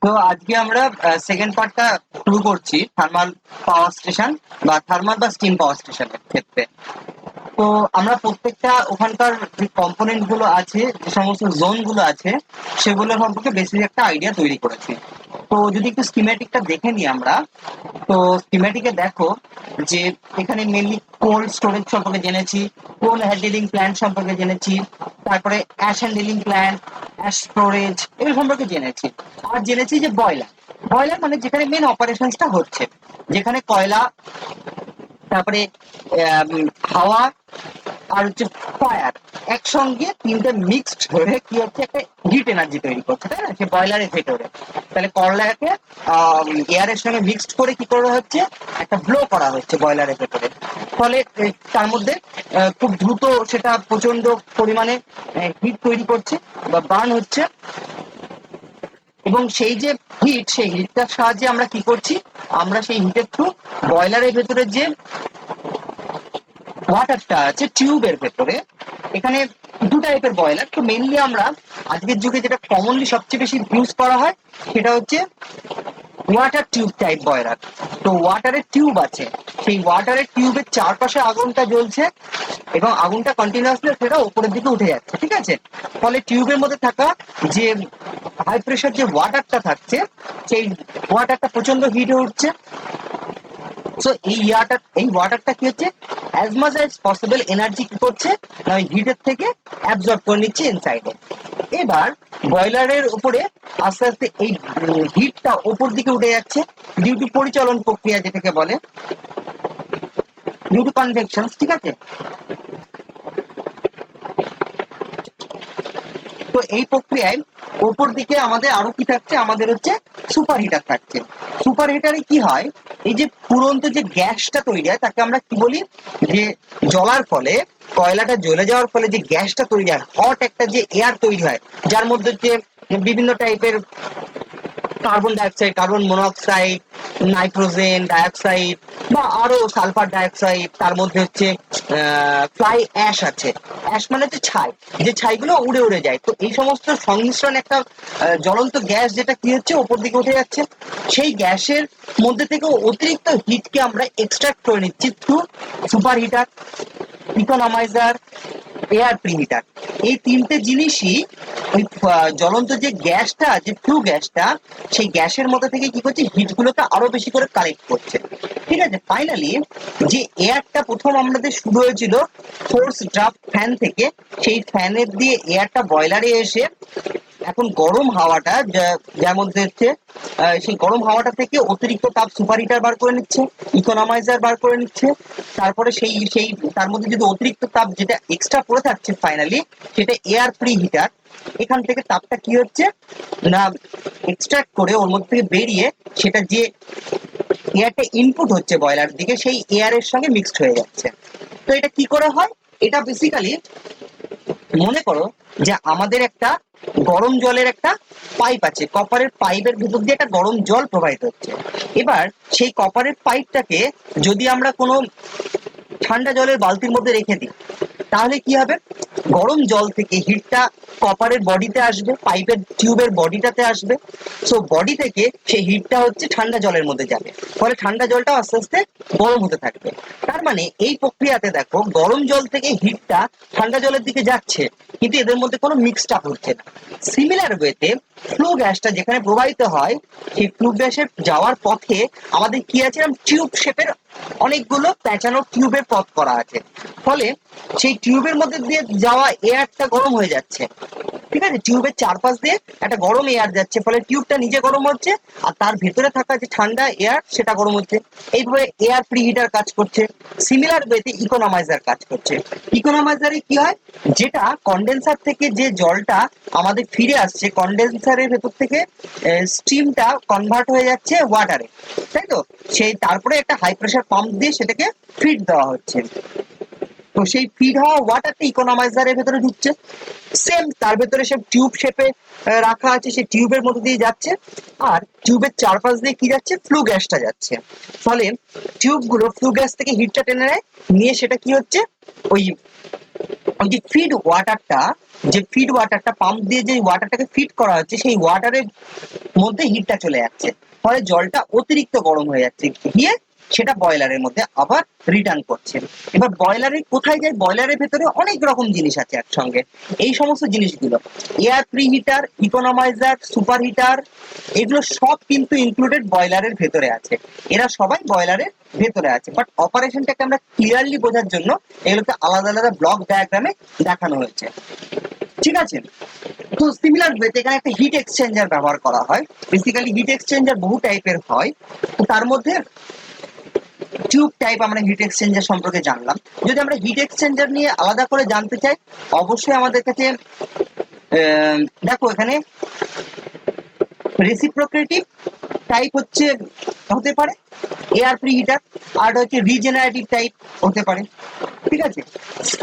তো আজকে আমরা সেকেন্ড পার্টটা শুরু করছি থার্মাল পাওয়ার স্টেশন বা থার্মাল বা স্টিম পাওয়ার স্টেশনের ক্ষেত্রে। তো আমরা প্রত্যেকটা ওখানকার যে কম্পোনেন্ট গুলো আছে, যে সমস্ত জোন গুলো আছে, সেগুলো সম্পর্কে বেসিক একটা আইডিয়া তৈরি করেছি। তো যদি একটু স্কিম্যাটিকটা দেখে নিই আমরা, তো স্কিম্যাটিকে দেখো যে এখানে মেনলি কোল্ড স্টোরেজ সম্পর্কে জেনেছি, কোল হ্যান্ডেলিং প্ল্যান্ট সম্পর্কে জেনেছি, তারপরে ash handling plant, ash storage এগুলো সম্পর্কে জেনেছি। আর জেনেছি যে বয়লার, বয়লার মানে যেখানে মেন অপারেশনসটা হচ্ছে, যেখানে কয়লা, তারপরে হাওয়া আর হচ্ছে ফায়ার একসঙ্গে তিনটে মিক্সড হয়ে কি হচ্ছে, একটা হিট এনার্জি তৈরি করছে, তাই না, সে বয়লারের ভেতরে। তাহলে কয়লাকে এয়ারের সঙ্গে মিক্সড করে কি করা হচ্ছে, একটা ব্লো করা হচ্ছে বয়লারের ভেতরে। ফলে তার মধ্যে খুব দ্রুত সেটা প্রচন্ড পরিমাণে হিট তৈরি করছে বা বার্ন হচ্ছে। এবং সেই যে হিট, সেই হিটটার সাহায্যে আমরা কি করছি, আমরা সেই হিটের থ্রু বয়লারের ভেতরে যে ওয়াটারটা আছে টিউবের ভেতরে, এখানে দু টাইপের বয়লার। তো মেইনলি আমরা আজকের যুগে যেটা কমনলি সবচেয়ে বেশি ইউজ করা হয় সেটা হচ্ছে ওয়াটার টিউব টাইপ বয়লার। তো ওয়াটারের টিউব আছে, সেই ওয়াটারের টিউবের চারপাশে আগুনটা জ্বলছে এবং আগুনটা কন্টিনিউয়াসলি সেটা উপরের দিকে উঠে যাচ্ছে, ঠিক আছে। ফলে টিউবের মধ্যে থাকা যে হাই প্রেশার যে ওয়াটারটা থাকছে, সেই ওয়াটারটা প্রচন্ড হিট হয়ে উঠছে। সো এই ওয়াটারটা কি হচ্ছে, as much as possible energy কি করছে না, ওই হিটের থেকে অ্যাবজর্ব করে নিচ্ছে ইনসাইডে। এবার বয়লারের উপরে আস্তে আস্তে এই হিটটা ওপর দিকে উঠে যাচ্ছে ডিউ টু পরিচালন প্রক্রিয়া, যেটাকে বলে ডিউ টু কনভেকশন, ঠিক আছে। তো এই প্রক্রিয়ায় ওপর দিকে আমাদের আরো কি থাকছে, আমাদের হচ্ছে সুপার হিটার থাকছে। সুপার হিটারে কি হয়, এই যে ফুরন্ত যে গ্যাসটা তৈরি হয় তাকে আমরা কি বলি, যে জ্বলার ফলে, কয়লাটা জ্বলে যাওয়ার ফলে যে গ্যাসটা তৈরি হয়, হট একটা যে এয়ার তৈরি হয়, যার মধ্যে যে বিভিন্ন টাইপের carbon dioxide, carbon monoxide, nitrogen dioxide বা আরো সালফার ডাইঅক্সাইড, তার মধ্যে হচ্ছে ফ্লাই অ্যাশ আছে। অ্যাশ মানে হচ্ছে ছাই, যে ছাইগুলো উড়ে উড়ে যায়। তো এই সমস্ত সংমিশ্রণ একটা জ্বলন্ত গ্যাস, যেটা কি হচ্ছে ওপর দিকে উঠে যাচ্ছে। সেই গ্যাসের মধ্যে থেকে অতিরিক্ত হিটকে আমরা এক্সট্রাক্ট করে নিচ্ছি through super heater, economiser, air প্রিহিটার। এই তিনটে জিনিসই ওই জ্বলন্ত যে গ্যাসটা, যে ফ্লু গ্যাসটা, সেই গ্যাসের মধ্যে থেকে কি করছে, হিট গুলোকে আরো বেশি করে কালেক্ট করছে, ঠিক আছে। ফাইনালি যে এয়ারটা প্রথম আমাদের শুরু হয়েছিল ফোর্স ড্রাফট ফ্যান থেকে, সেই ফ্যানের দিয়ে এয়ারটা বয়লারে এসে এখন গরম হাওয়াটা যার মধ্যে হচ্ছে সেই গরম হাওয়াটা থেকে অতিরিক্ত তাপ সুপার হিটার বার করে নিচ্ছে, ইকোনমাইজার বার করে নিচ্ছে। তারপরে সেই সেই তার মধ্যে যদি অতিরিক্ত তাপ যেটা এক্সট্রা পড়ে থাকছে, ফাইনালি সেটা এয়ার প্রি হিটার। এখান থেকে তাপটা কি হচ্ছে না, এক্সট্রাক্ট করে ওর মধ্যে থেকে বেরিয়ে সেটা যে এয়ারটা ইনপুট হচ্ছে বয়লার দিকে, সেই এয়ারের সঙ্গে মিক্সড হয়ে যাচ্ছে। তো এটা কি করে হয়, এটা বেসিক্যালি মনে করো যে আমাদের একটা গরম জলের একটা পাইপ আছে, কপারের পাইপের ভিতর দিয়ে একটা গরম জল প্রবাহিত হচ্ছে। এবার সেই কপারের পাইপটাকে যদি আমরা কোনো ঠান্ডা জলের বালতির মধ্যে রেখে দিই, তাহলে কি হবে, গরম জল থেকে হিটটা কপারের বডিতে আসবে, পাইপের টিউবের বডিটাতে আসবে। সো বডি থেকে সেই হিটটা হচ্ছে ঠান্ডা জলের মধ্যে যাবে, ফলে ঠান্ডা জলটা আস্তে আস্তে গরম হতে থাকবে। তার মানে এই প্রক্রিয়াতে দেখো, গরম জল থেকে হিটটা ঠান্ডা জলের দিকে যাচ্ছে, কিন্তু এদের মধ্যে কোনো মিক্সড আপ হচ্ছে না। সিমিলার ওয়েতে ফ্লু গ্যাসটা যেখানে প্রবাহিত হয়, সেই ফ্লু গ্যাসের যাওয়ার পথে আমাদের কি আছে, টিউব শেপের অনেকগুলো প্যাঁচানো টিউবের পথ করা আছে। ফলে সেই টিউবের মধ্যে দিয়ে যাওয়া এয়ারটা গরম হয়ে যাচ্ছে, ঠিক আছে। টিউবের চারপাশ দিয়ে একটা গরম এয়ার যাচ্ছে, ফলে টিউবটা নিজে গরম হচ্ছে আর তার ভেতরে থাকা যে ঠান্ডা এয়ার সেটা গরম হচ্ছে। এইভাবে এয়ার প্রিহিটার কাজ করছে। সিমিলার ওয়েতে ইকোনমাইজার কাজ করছে। ইকোনমাইজারে কি হয়, যেটা কন্ডেন্সার থেকে যে জলটা আমাদের ফিরে আসছে, কন্ডেন্সারের ভেতর থেকে স্টিমটা কনভার্ট হয়ে যাচ্ছে ওয়াটারে, তাই তো। সেই তারপরে একটা হাই প্রেসার পাম্প দিয়ে সেটাকে ফিড দেওয়া হচ্ছে। তো সেই ফিড হওয়া ওয়াটারটা ইকোনমাইজারের ভেতরে ঢুকছে। সেম তার ভেতরে সব টিউব শেপে রাখা আছে, সেই টিউবের মধ্যে দিয়ে যাচ্ছে। আর টিউবের চারপাশ দিয়ে কি যাচ্ছে, ফ্লু গ্যাসটা যাচ্ছে। ফলে টিউবগুলো ফ্লু গ্যাস থেকে হিটটা টেনে নেয়, নিয়ে সেটা কি হচ্ছে, ওই ওই যে ফিড ওয়াটারটা পাম্প দিয়ে যে ওয়াটারটাকে ফিড করা হচ্ছে, সেই ওয়াটারের মধ্যে হিটটা চলে যাচ্ছে, ফলে জলটা অতিরিক্ত গরম হয়ে যাচ্ছে, গিয়ে সেটা বয়লারের মধ্যে আবার রিটার্ন করছে। এবার বয়লারে কোথায় যায়? বয়লারের ভেতরে অনেক রকম জিনিস আছে একসঙ্গে। এই সমস্ত জিনিসগুলো air pre heater, economiser, super heater, এগুলো সব কিন্তু ইনক্লুডেড বয়লারের ভেতরে আছে। এরা সবাই বয়লারের ভেতরে আছে, বাট অপারেশনটাকে আমরা ক্লিয়ারলি বোঝার জন্য এগুলোকে আলাদা আলাদা ব্লক ডায়াগ্রামে দেখানো হয়েছে। ঠিক আছে? তো সিমিলার ওয়েতে এখানে একটা হিট এক্সচেঞ্জার ব্যবহার করা হয়। বেসিক্যালি হিট এক্সচেঞ্জার বহু টাইপের হয়, তো তার মধ্যে টিউব টাইপ আমরা হিট এক্সচেঞ্জার সম্পর্কে জানলাম। যদি আমরা হিট এক্সচেঞ্জার নিয়ে আলাদা করে জানতে চাই, অবশ্যই আমাদের কাছে দেখো এখানে রেসিপ্রোকেটিভ টাইপ হচ্ছে হতে পারে এয়ার প্রি হিটার, আর হচ্ছে রিজেনারেটিভ টাইপ হতে পারে। ঠিক আছে?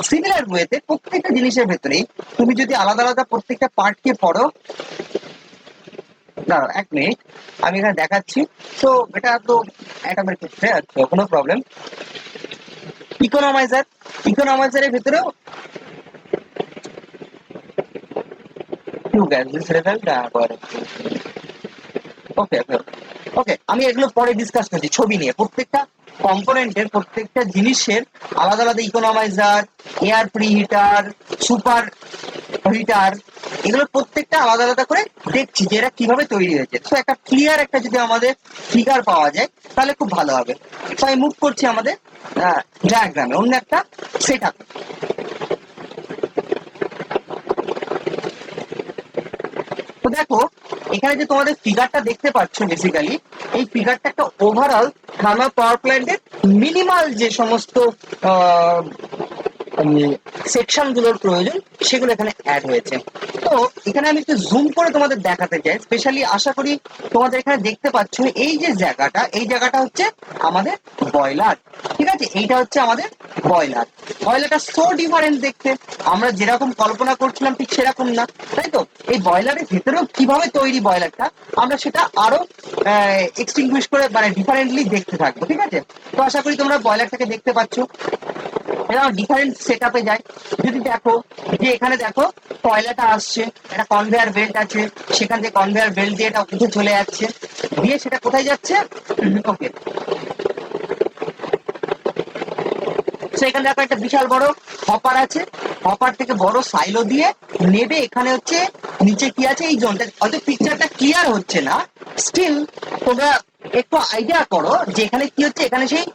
সিমিলার ওয়েতে প্রত্যেকটা জিনিসের ভেতরে তুমি যদি আলাদা আলাদা প্রত্যেকটা পার্টকে পড়ো, দাঁড়াও 1 মিনিট আমি এখানে দেখাচ্ছি। তো এটা তো অ্যাটমের ক্ষেত্রে কোনো প্রবলেম। ইকোনমাইজারের ভেতরেও ওকে ওকে ওকে, আমি এগুলো পরে ডিসকাস করছি ছবি নিয়ে। প্রত্যেকটা কম্পোনেন্টের, প্রত্যেকটা জিনিসের আলাদা আলাদা economiser, air pre heater, super heater, এগুলো প্রত্যেকটা আলাদা আলাদা করে দেখছি যে এরা কিভাবে তৈরি হয়েছে। তো একটা ক্লিয়ার একটা যদি আমাদের ফিগার পাওয়া যায় তাহলে খুব ভালো হবে। তো আমি মুভ করছি আমাদের ডায়াগ্রামে, অন্য একটা সেট আপ। তো দেখো এখানে যে তোমাদের ফিগারটা দেখতে পাচ্ছ, বেসিক্যালি এই ফিগারটা একটা ওভারঅল থার্মাল পাওয়ার প্ল্যান্টের মিনিমাল যে সমস্ত সেকশন গুলোর প্রয়োজন সেগুলো এখানে অ্যাড হয়েছে। তো এখানে আমি একটু জুম করে তোমাদের দেখাতে চাই। স্পেশালি আশা করি তোমাদের এখানে দেখতে পাচ্ছ এই যে জায়গাটা, এই জায়গাটা হচ্ছে আমাদের বয়লার। ঠিক আছে? এইটা হচ্ছে আমাদের বয়লার। বয়লারটা সো ডিফারেন্ট দেখতে, আমরা যেরকম কল্পনা করছিলাম ঠিক সেরকম না, তাই তো? এই বয়লারের ভেতরেও কিভাবে তৈরি বয়লারটা, আমরা সেটা আরো এক্সটিংগুইশ করে মানে ডিফারেন্টলি দেখতে থাকবো। ঠিক আছে? তো আশা করি তোমরা বয়লারটাকে দেখতে পাচ্ছ। এরা ডিফারেন্ট সেট আপে যায়। যদি দেখো যে এখানে দেখো কয়লাটা আসছে, একটা কনভেয়ার বেল্ট আছে, সেখান থেকে কনভেয়ার বেল্ট দিয়ে এটা উঠে চলে যাচ্ছে, দিয়ে সেটা কোথায় যাচ্ছে? ওকে, সেখানে দেখো একটা বিশাল বড় হপার আছে, হপার থেকে বড় সাইলো দিয়ে নেবে। এখানে হচ্ছে নিচে কি আছে এই জোনটা, হয়তো পিকচারটা ক্লিয়ার হচ্ছে না, স্টিল তোমরা একটু আইডিয়া করো যে এখানে কি হচ্ছে। এখানে সেই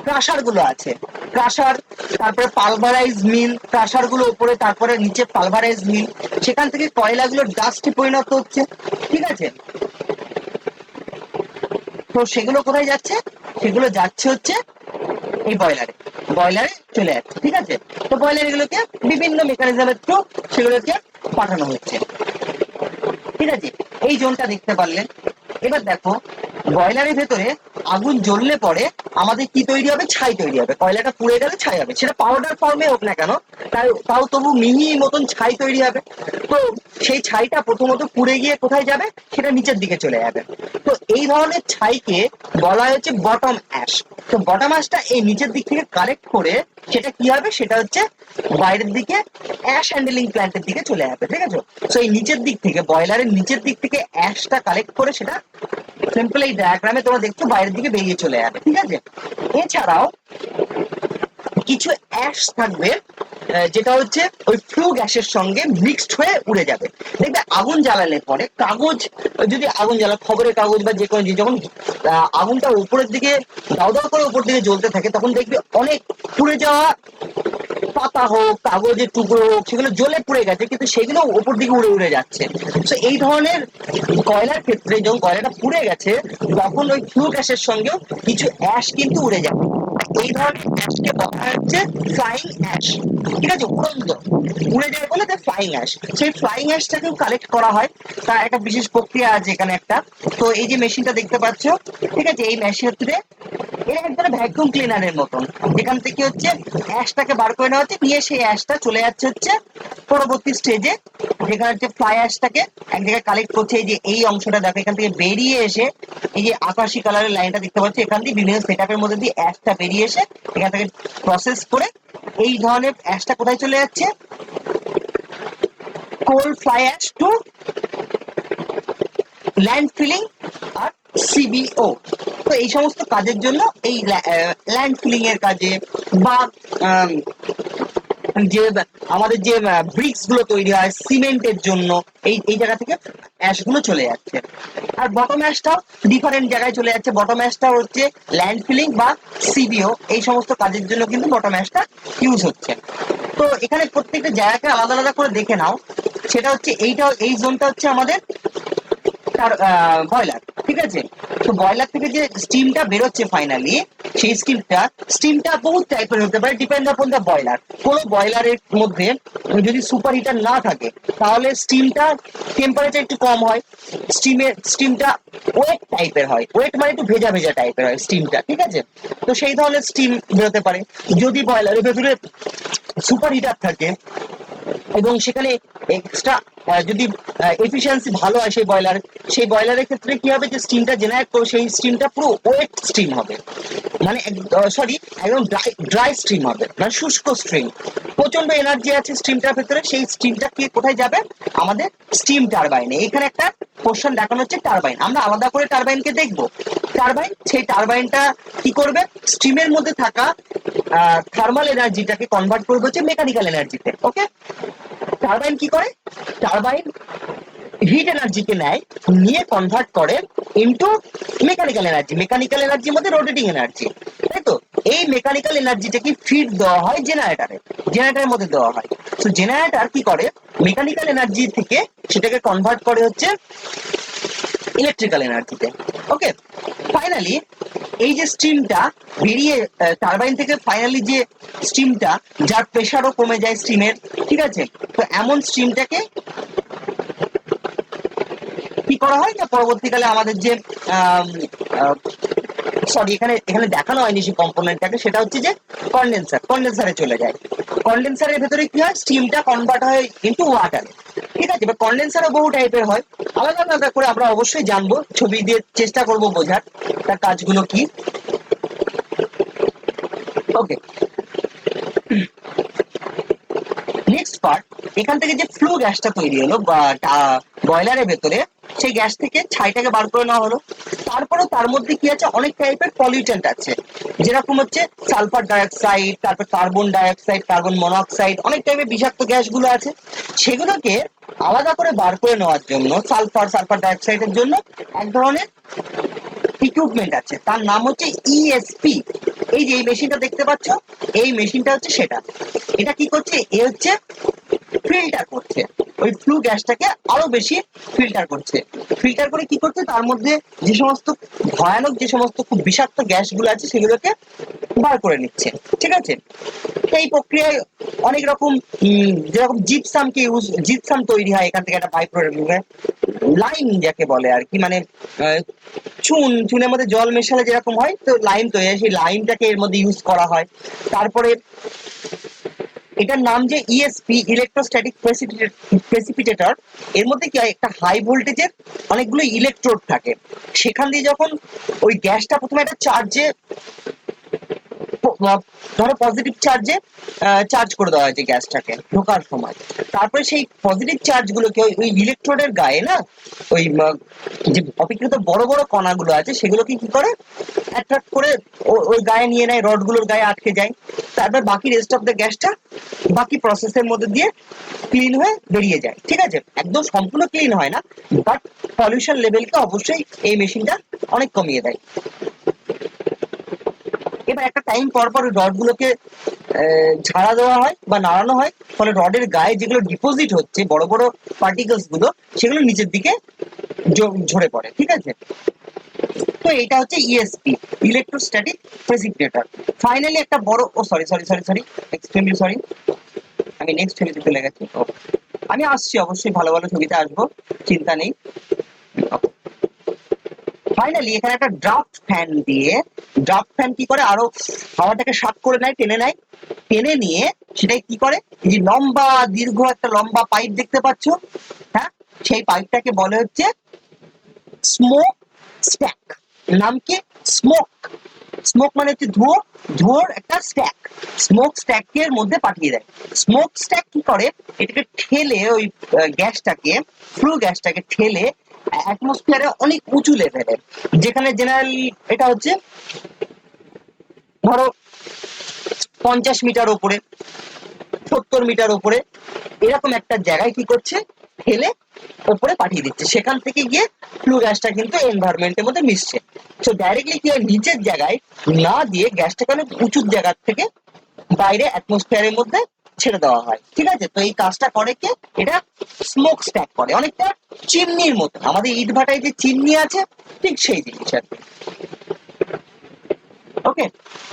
ক্রাশার গুলো আছে, ক্রাশার, তারপরে পালভারাইজ মিল, ক্রাশার গুলো উপরে, তারপরে নিচে পালভারাইজ মিল, সেখান থেকে কয়লাগুলো ডাস্টে পরিণত হচ্ছে। ঠিক আছে? তো সেগুলো কোথায় যাচ্ছে? সেগুলো যাচ্ছে হচ্ছে এই বয়লারে, বয়লারে চলে যাচ্ছে। ঠিক আছে? তো বয়লার এগুলোকে বিভিন্ন মেকানিজমের থ্রু সেগুলোকে পাঠানো হচ্ছে। ঠিক আছে? এই জোনটা দেখতে পারলেন। এবার দেখো বয়লারের ভেতরে আগুন জ্বললে পরে আমাদের কি তৈরি হবে? ছাই তৈরি হবে। কয়লাটা পুড়ে গেলে ছাই হবে, সেটা পাউডার ফর্মে হোক না কেন, তাও তবু মিহি মতন ছাই তৈরি হবে। তো সেই ছাইটা প্রথমত পুড়ে গিয়ে কোথায় যাবে? সেটা নিচের দিকে চলে যাবে। তো এই ধরনের ছাইকে বলা হচ্ছে বটম অ্যাশ। তো বটম অ্যাশটা এই নিচের দিক থেকে কালেক্ট করে সেটা কি হবে? সেটা হচ্ছে বাইরের দিকে অ্যাশ হ্যান্ডেলিং প্ল্যান্টের দিকে চলে যাবে। ঠিক আছে? তো এই নিচের দিক থেকে, বয়লারের নিচের দিক থেকে অ্যাশটা কালেক্ট করে সেটা সিম্পল এই ডায়াগ্রামে তোমরা দেখছো বাইরের দিকে বেরিয়ে চলে যাবে। ঠিক আছে? এছাড়াও কিছু অ্যাশ থাকবে যেটা হচ্ছে ওই ফ্লু গ্যাসের সঙ্গে মিক্সড হয়ে উড়ে যাবে। দেখবে আগুন জ্বালালে পরে কাগজ, যদি আগুন জ্বালা খবরের কাগজ বা যে কোনো জিনিস, যখন আগুনটা উপরের দিকে দাও দাও করে উপর দিকে জ্বলতে থাকে, তখন দেখবে অনেক পুড়ে যাওয়া পাতা হোক, কাগজের টুকরো হোক, সেগুলো জ্বলে পুড়ে গেছে, কিন্তু সেগুলো উপর দিকে উড়ে উড়ে যাচ্ছে। তো এই ধরনের কয়লার ক্ষেত্রে যখন কয়লাটা পুড়ে গেছে, তখন ওই ফ্লু গ্যাসের সঙ্গেও কিছু অ্যাশ কিন্তু উড়ে যাবে। এই ধরনের অ্যাশকে বলা হচ্ছে ফ্লাইং অ্যাশ। ঠিক আছে? উড়ন্ত উড়ে যায় বলে তাই ফ্লাইং অ্যাশ। সেই ফ্লাইং অ্যাশটাকেও কালেক্ট করা হয়, তার একটা বিশেষ প্রক্রিয়া আছে এখানে একটা। তো এই যে মেশিনটা দেখতে পাচ্ছ, ঠিক আছে, এই মেশিনটা এর এক ধরনের ভ্যাকুয়াম ক্লিনারের মতন, যেখান থেকে হচ্ছে অ্যাশটাকে বার করে নেওয়া হচ্ছে, নিয়ে সেই অ্যাশটা চলে যাচ্ছে হচ্ছে পরবর্তী স্টেজে, যেখানে হচ্ছে ফ্লাই অ্যাশটাকে এক জায়গায় কালেক্ট করছে। এই যে এই অংশটা দেখো, এখান থেকে বেরিয়ে এসে এই যে আকাশি কালারের লাইনটা দেখতে পাচ্ছ, এখান দিয়ে বিভিন্ন সেট আপের মধ্যে দিয়ে অ্যাশটা বেরিয়ে এসে এখান থেকে প্রসেস করে এই ধরনের অ্যাশটা কোথায় চলে যাচ্ছে? Coal fly ash to land filling আর সিবিও। তো এই সমস্ত কাজের জন্য এই ল্যান্ড ফিলিং এর কাজে বা যে আমাদের যে ব্রিক্স গুলো তৈরি হয় সিমেন্টের জন্য এই এই জায়গা থেকে অ্যাশ গুলো চলে যাচ্ছে। আর বটম অ্যাশটাও ডিফারেন্ট জায়গায় চলে যাচ্ছে। বটম অ্যাশটা হচ্ছে ল্যান্ড ফিলিং বা সিবিও এই সমস্ত কাজের জন্য কিন্তু বটম অ্যাশটা ইউজ হচ্ছে। তো এখানে প্রত্যেকটা জায়গাকে আলাদা আলাদা করে দেখে নাও। সেটা হচ্ছে এইটা, এই জোনটা হচ্ছে আমাদের তার বয়লার, ঠিক আছে? তো বয়লার থেকে যে স্টিমটা বেরোচ্ছে ফাইনালি, সেই স্টিমটা বহুত টাইপের হতে পারে, ডিপেন্ড আপন দ্য বয়লার। কোনো বয়লারের মধ্যে যদি সুপার হিটার না থাকে তাহলে স্টিমটা টেম্পারেচার একটু কম হয়, স্টিমটা ওয়েট টাইপের হয়। ওয়েট মানে একটু ভেজা ভেজা টাইপের হয় স্টিমটা, ঠিক আছে? তো সেই ধরনের স্টিম বেরোতে পারে। যদি বয়লারের ভেতরে সুপার হিটার থাকে এবং সেখানে এক্সট্রা যদি এফিসিয়েন্সি ভালো হয় সেই বয়লারের ক্ষেত্রে কি হবে, যে স্টিমটা জেনারেট করবে সেই স্টিমটা পুরো ওয়েট স্টিম হবে, মানে সরি একদম ড্রাই স্টিম হবে, মানে শুষ্ক স্টিম। প্রচন্ড এনার্জি আছে স্টিমটার ভেতরে, সেই স্টিমটা কি কোথায় যাবে? আমাদের স্টিম টারবাইনে। এখানে একটা পোর্শন দেখানো হচ্ছে টারবাইন, আমরা আলাদা করে টারবাইনকে দেখবো। টারবাইন, সেই টারবাইনটা কি করবে? স্টিমের মধ্যে থাকা থার্মাল এনার্জিটাকে কনভার্ট করবে হচ্ছে মেকানিক্যাল এনার্জিতে। ওকে, টারবাইন কি করে? টারবাইন হিট এনার্জিকে নেয়, নিয়ে কনভার্ট করে ইনটু মেকানিক্যাল এনার্জির মধ্যে রোটেটিং এনার্জি, তাই তো? এই মেকানিক্যাল এনার্জিটাকে ফিড দেওয়া হয় জেনারেটরের মধ্যে দেওয়া হয়। তো জেনারেটর কি করে? মেকানিক্যাল এনার্জি থেকে সেটাকে কনভার্ট করে হচ্ছে ইলেকট্রিক্যাল এনার্জিতে। ওকে, ফাইনালি এই যে স্টিমটা বেরিয়ে টারবাইন থেকে, ফাইনালি যে স্টিমটা, যার প্রেসারও কমে যায় স্টিমের, ঠিক আছে? তো এমন স্টিমটাকে কি করা হয়, যে পরবর্তীকালে আমাদের যে সরি এখানে এখানে দেখানো হয়নি সেই কম্পোনেন্টটাকে, সেটা হচ্ছে যে কন্ডেন্সারে চলে যায়। কন্ডেন্সারের ভেতরে কি হয়? স্টিমটা কনভার্ট হয় ইনটু ওয়াটারে, ঠিক আছে? এবার কন্ডেন্সারও বহু টাইপের হয়, আলাদা আলাদা করে আমরা অবশ্যই জানবো, ছবি দিয়ে চেষ্টা করব বোঝার তার কাজগুলো কি। ওকে, নেক্সট পার্ট, এখান থেকে যে ফ্লু গ্যাসটা তৈরি হলো বয়লারের ভেতরে, সেই গ্যাস থেকে ছাইটাকে বার করে নেওয়া হলো। তারপরে তার মধ্যে কি আছে? অনেক টাইপের পলিউটেন্ট আছে, যেরকম হচ্ছে সালফার ডাইঅক্সাইড, তারপর কার্বন ডাইঅক্সাইড, কার্বন মনোক্সাইড, অনেক টাইপের বিষাক্ত গ্যাসগুলো আছে। সেগুলোকে আলাদা করে বার করে নেওয়ার জন্য সালফার ডাইঅক্সাইডের জন্য এক ধরনের ইকুইপমেন্ট আছে, তার নাম হচ্ছে ইএসপি। এই যে এই মেশিনটা দেখতে পাচ্ছ, এই মেশিনটা হচ্ছে সেটা। এটা কি করছে? এ হচ্ছে ফিল্টার করছে, ওই ফ্লু গ্যাসটাকে আরো বেশি ফিল্টার করছে। ফিল্টার করে কি করছে? তার মধ্যে যে সমস্ত ভয়ানক, যে সমস্ত খুব বিষাক্ত গ্যাসগুলো আছে সেগুলোকে বার করে নিচ্ছে, ঠিক আছে? এই প্রক্রিয়ায় অনেক রকম যেরকম জিপসাম তৈরি হয় এখান থেকে, একটা বাই প্রোডাক্ট লাইম যাকে বলে আর কি, মানে চুনের মধ্যে জল মেশালে যেরকম হয়, তো লাইম তৈরি হয়, সেই লাইমটাকে এর মধ্যে ইউজ করা হয়। তারপরে এটার নাম যে ইএসপি, ইলেকট্রোস্ট্যাটিক প্রেসিপিটেটর। এর মধ্যে কি হয়? একটা হাই ভোল্টেজের অনেকগুলো ইলেকট্রোড থাকে, সেখান দিয়ে যখন ওই গ্যাসটা প্রথমে একটা চার্জে, ধরো পজিটিভ চার্জে চার্জ করে দেওয়া হয়েছে গ্যাসটাকে ঢোকার সময়, তারপরে সেই পজিটিভ চার্জ গুলোকে ওই ইলেকট্রোডের গায়ে না, ওই যে অপেক্ষাকৃত বড় বড় কণাগুলো আছে সেগুলোকে কি করে? অ্যাট্রাক্ট করে ওই গায়ে নিয়ে নেয়, রডগুলোর গায়ে আটকে যায়। তারপর বাকি রেস্ট অফ দ্য গ্যাসটা বাকি প্রসেসের মধ্যে দিয়ে ক্লিন হয়ে বেরিয়ে যায়, ঠিক আছে? একদম সম্পূর্ণ ক্লিন হয় না, বাট পলিউশন লেভেলকে অবশ্যই এই মেশিনটা অনেক কমিয়ে দেয়। এবার একটা টাইম পর পর রড গুলোকে ঝাড়া দেওয়া হয় বা নাড়ানো হয়, ফলে রডের গায়ে যেগুলো ডিপোজিট হচ্ছে বড় বড় পার্টিকেলস গুলো, সেগুলো নিচের দিকে ঝরে পড়ে, ঠিক আছে? তো এটা হচ্ছে ইএসপি, ইলেকট্রোস্ট্যাটিক প্রেসিপিটেটর। ফাইনালি একটা বড়, oh sorry sorry sorry sorry extremely sorry, আমি নেক্সট ছবিতে চলে গেছি। আমি আসছি, অবশ্যই ভালো ভালো ছবিতে আসবো, চিন্তা নেই। ফাইনালি এখানে একটা ড্রাফট ফ্যান কি করে? আরো হাওয়াটাকে শাক করে নেয়, টেনে নেয়, টেনে নিয়ে সেটাই কি করে? যে লম্বা দীর্ঘ একটা লম্বা পাইপ দেখতে পাচ্ছ, হ্যাঁ, সেই পাইপটাকে বলে হচ্ছে স্মোক স্ট্যাক। নাম কি? স্মোক। স্মোক মানে হচ্ছে ধুয়ো, ধুয়োর একটা স্ট্যাক, স্মোক স্ট্যাকের মধ্যে পাঠিয়ে দেয়। স্মোক স্ট্যাক কি করে, এটাকে ঠেলে ওই গ্যাসটাকে, ফ্লু গ্যাসটাকে ঠেলে অ্যাটমসফিয়ারে অনেক উঁচু লেভেলে, যেখানে জেনারেলি এটা হচ্ছে ধরো 50 মিটার উপরে, 70 মিটার উপরে, এরকম একটা জায়গায় কি করছে, ঠেলে উপরে পাঠিয়ে দিচ্ছে। সেখান থেকে গিয়ে ফ্লু গ্যাসটা কিন্তু এনভায়রনমেন্টের মধ্যে মিশছে। তো ডাইরেক্টলি কি হয়, নিচের জায়গায় না দিয়ে গ্যাসটাকে অনেক উঁচুর জায়গা থেকে বাইরে অ্যাটমসফিয়ারের মধ্যে ছেড়ে দেওয়া হয়। ঠিক আছে, তো এই কাজটা করে কে, এটা স্মোক স্ট্যাক করে, অনেকটা চিমনির মতো, আমাদের ইট ভাটায় যে চিমনি আছে ঠিক সেই জিনিস আর কি। ওকে,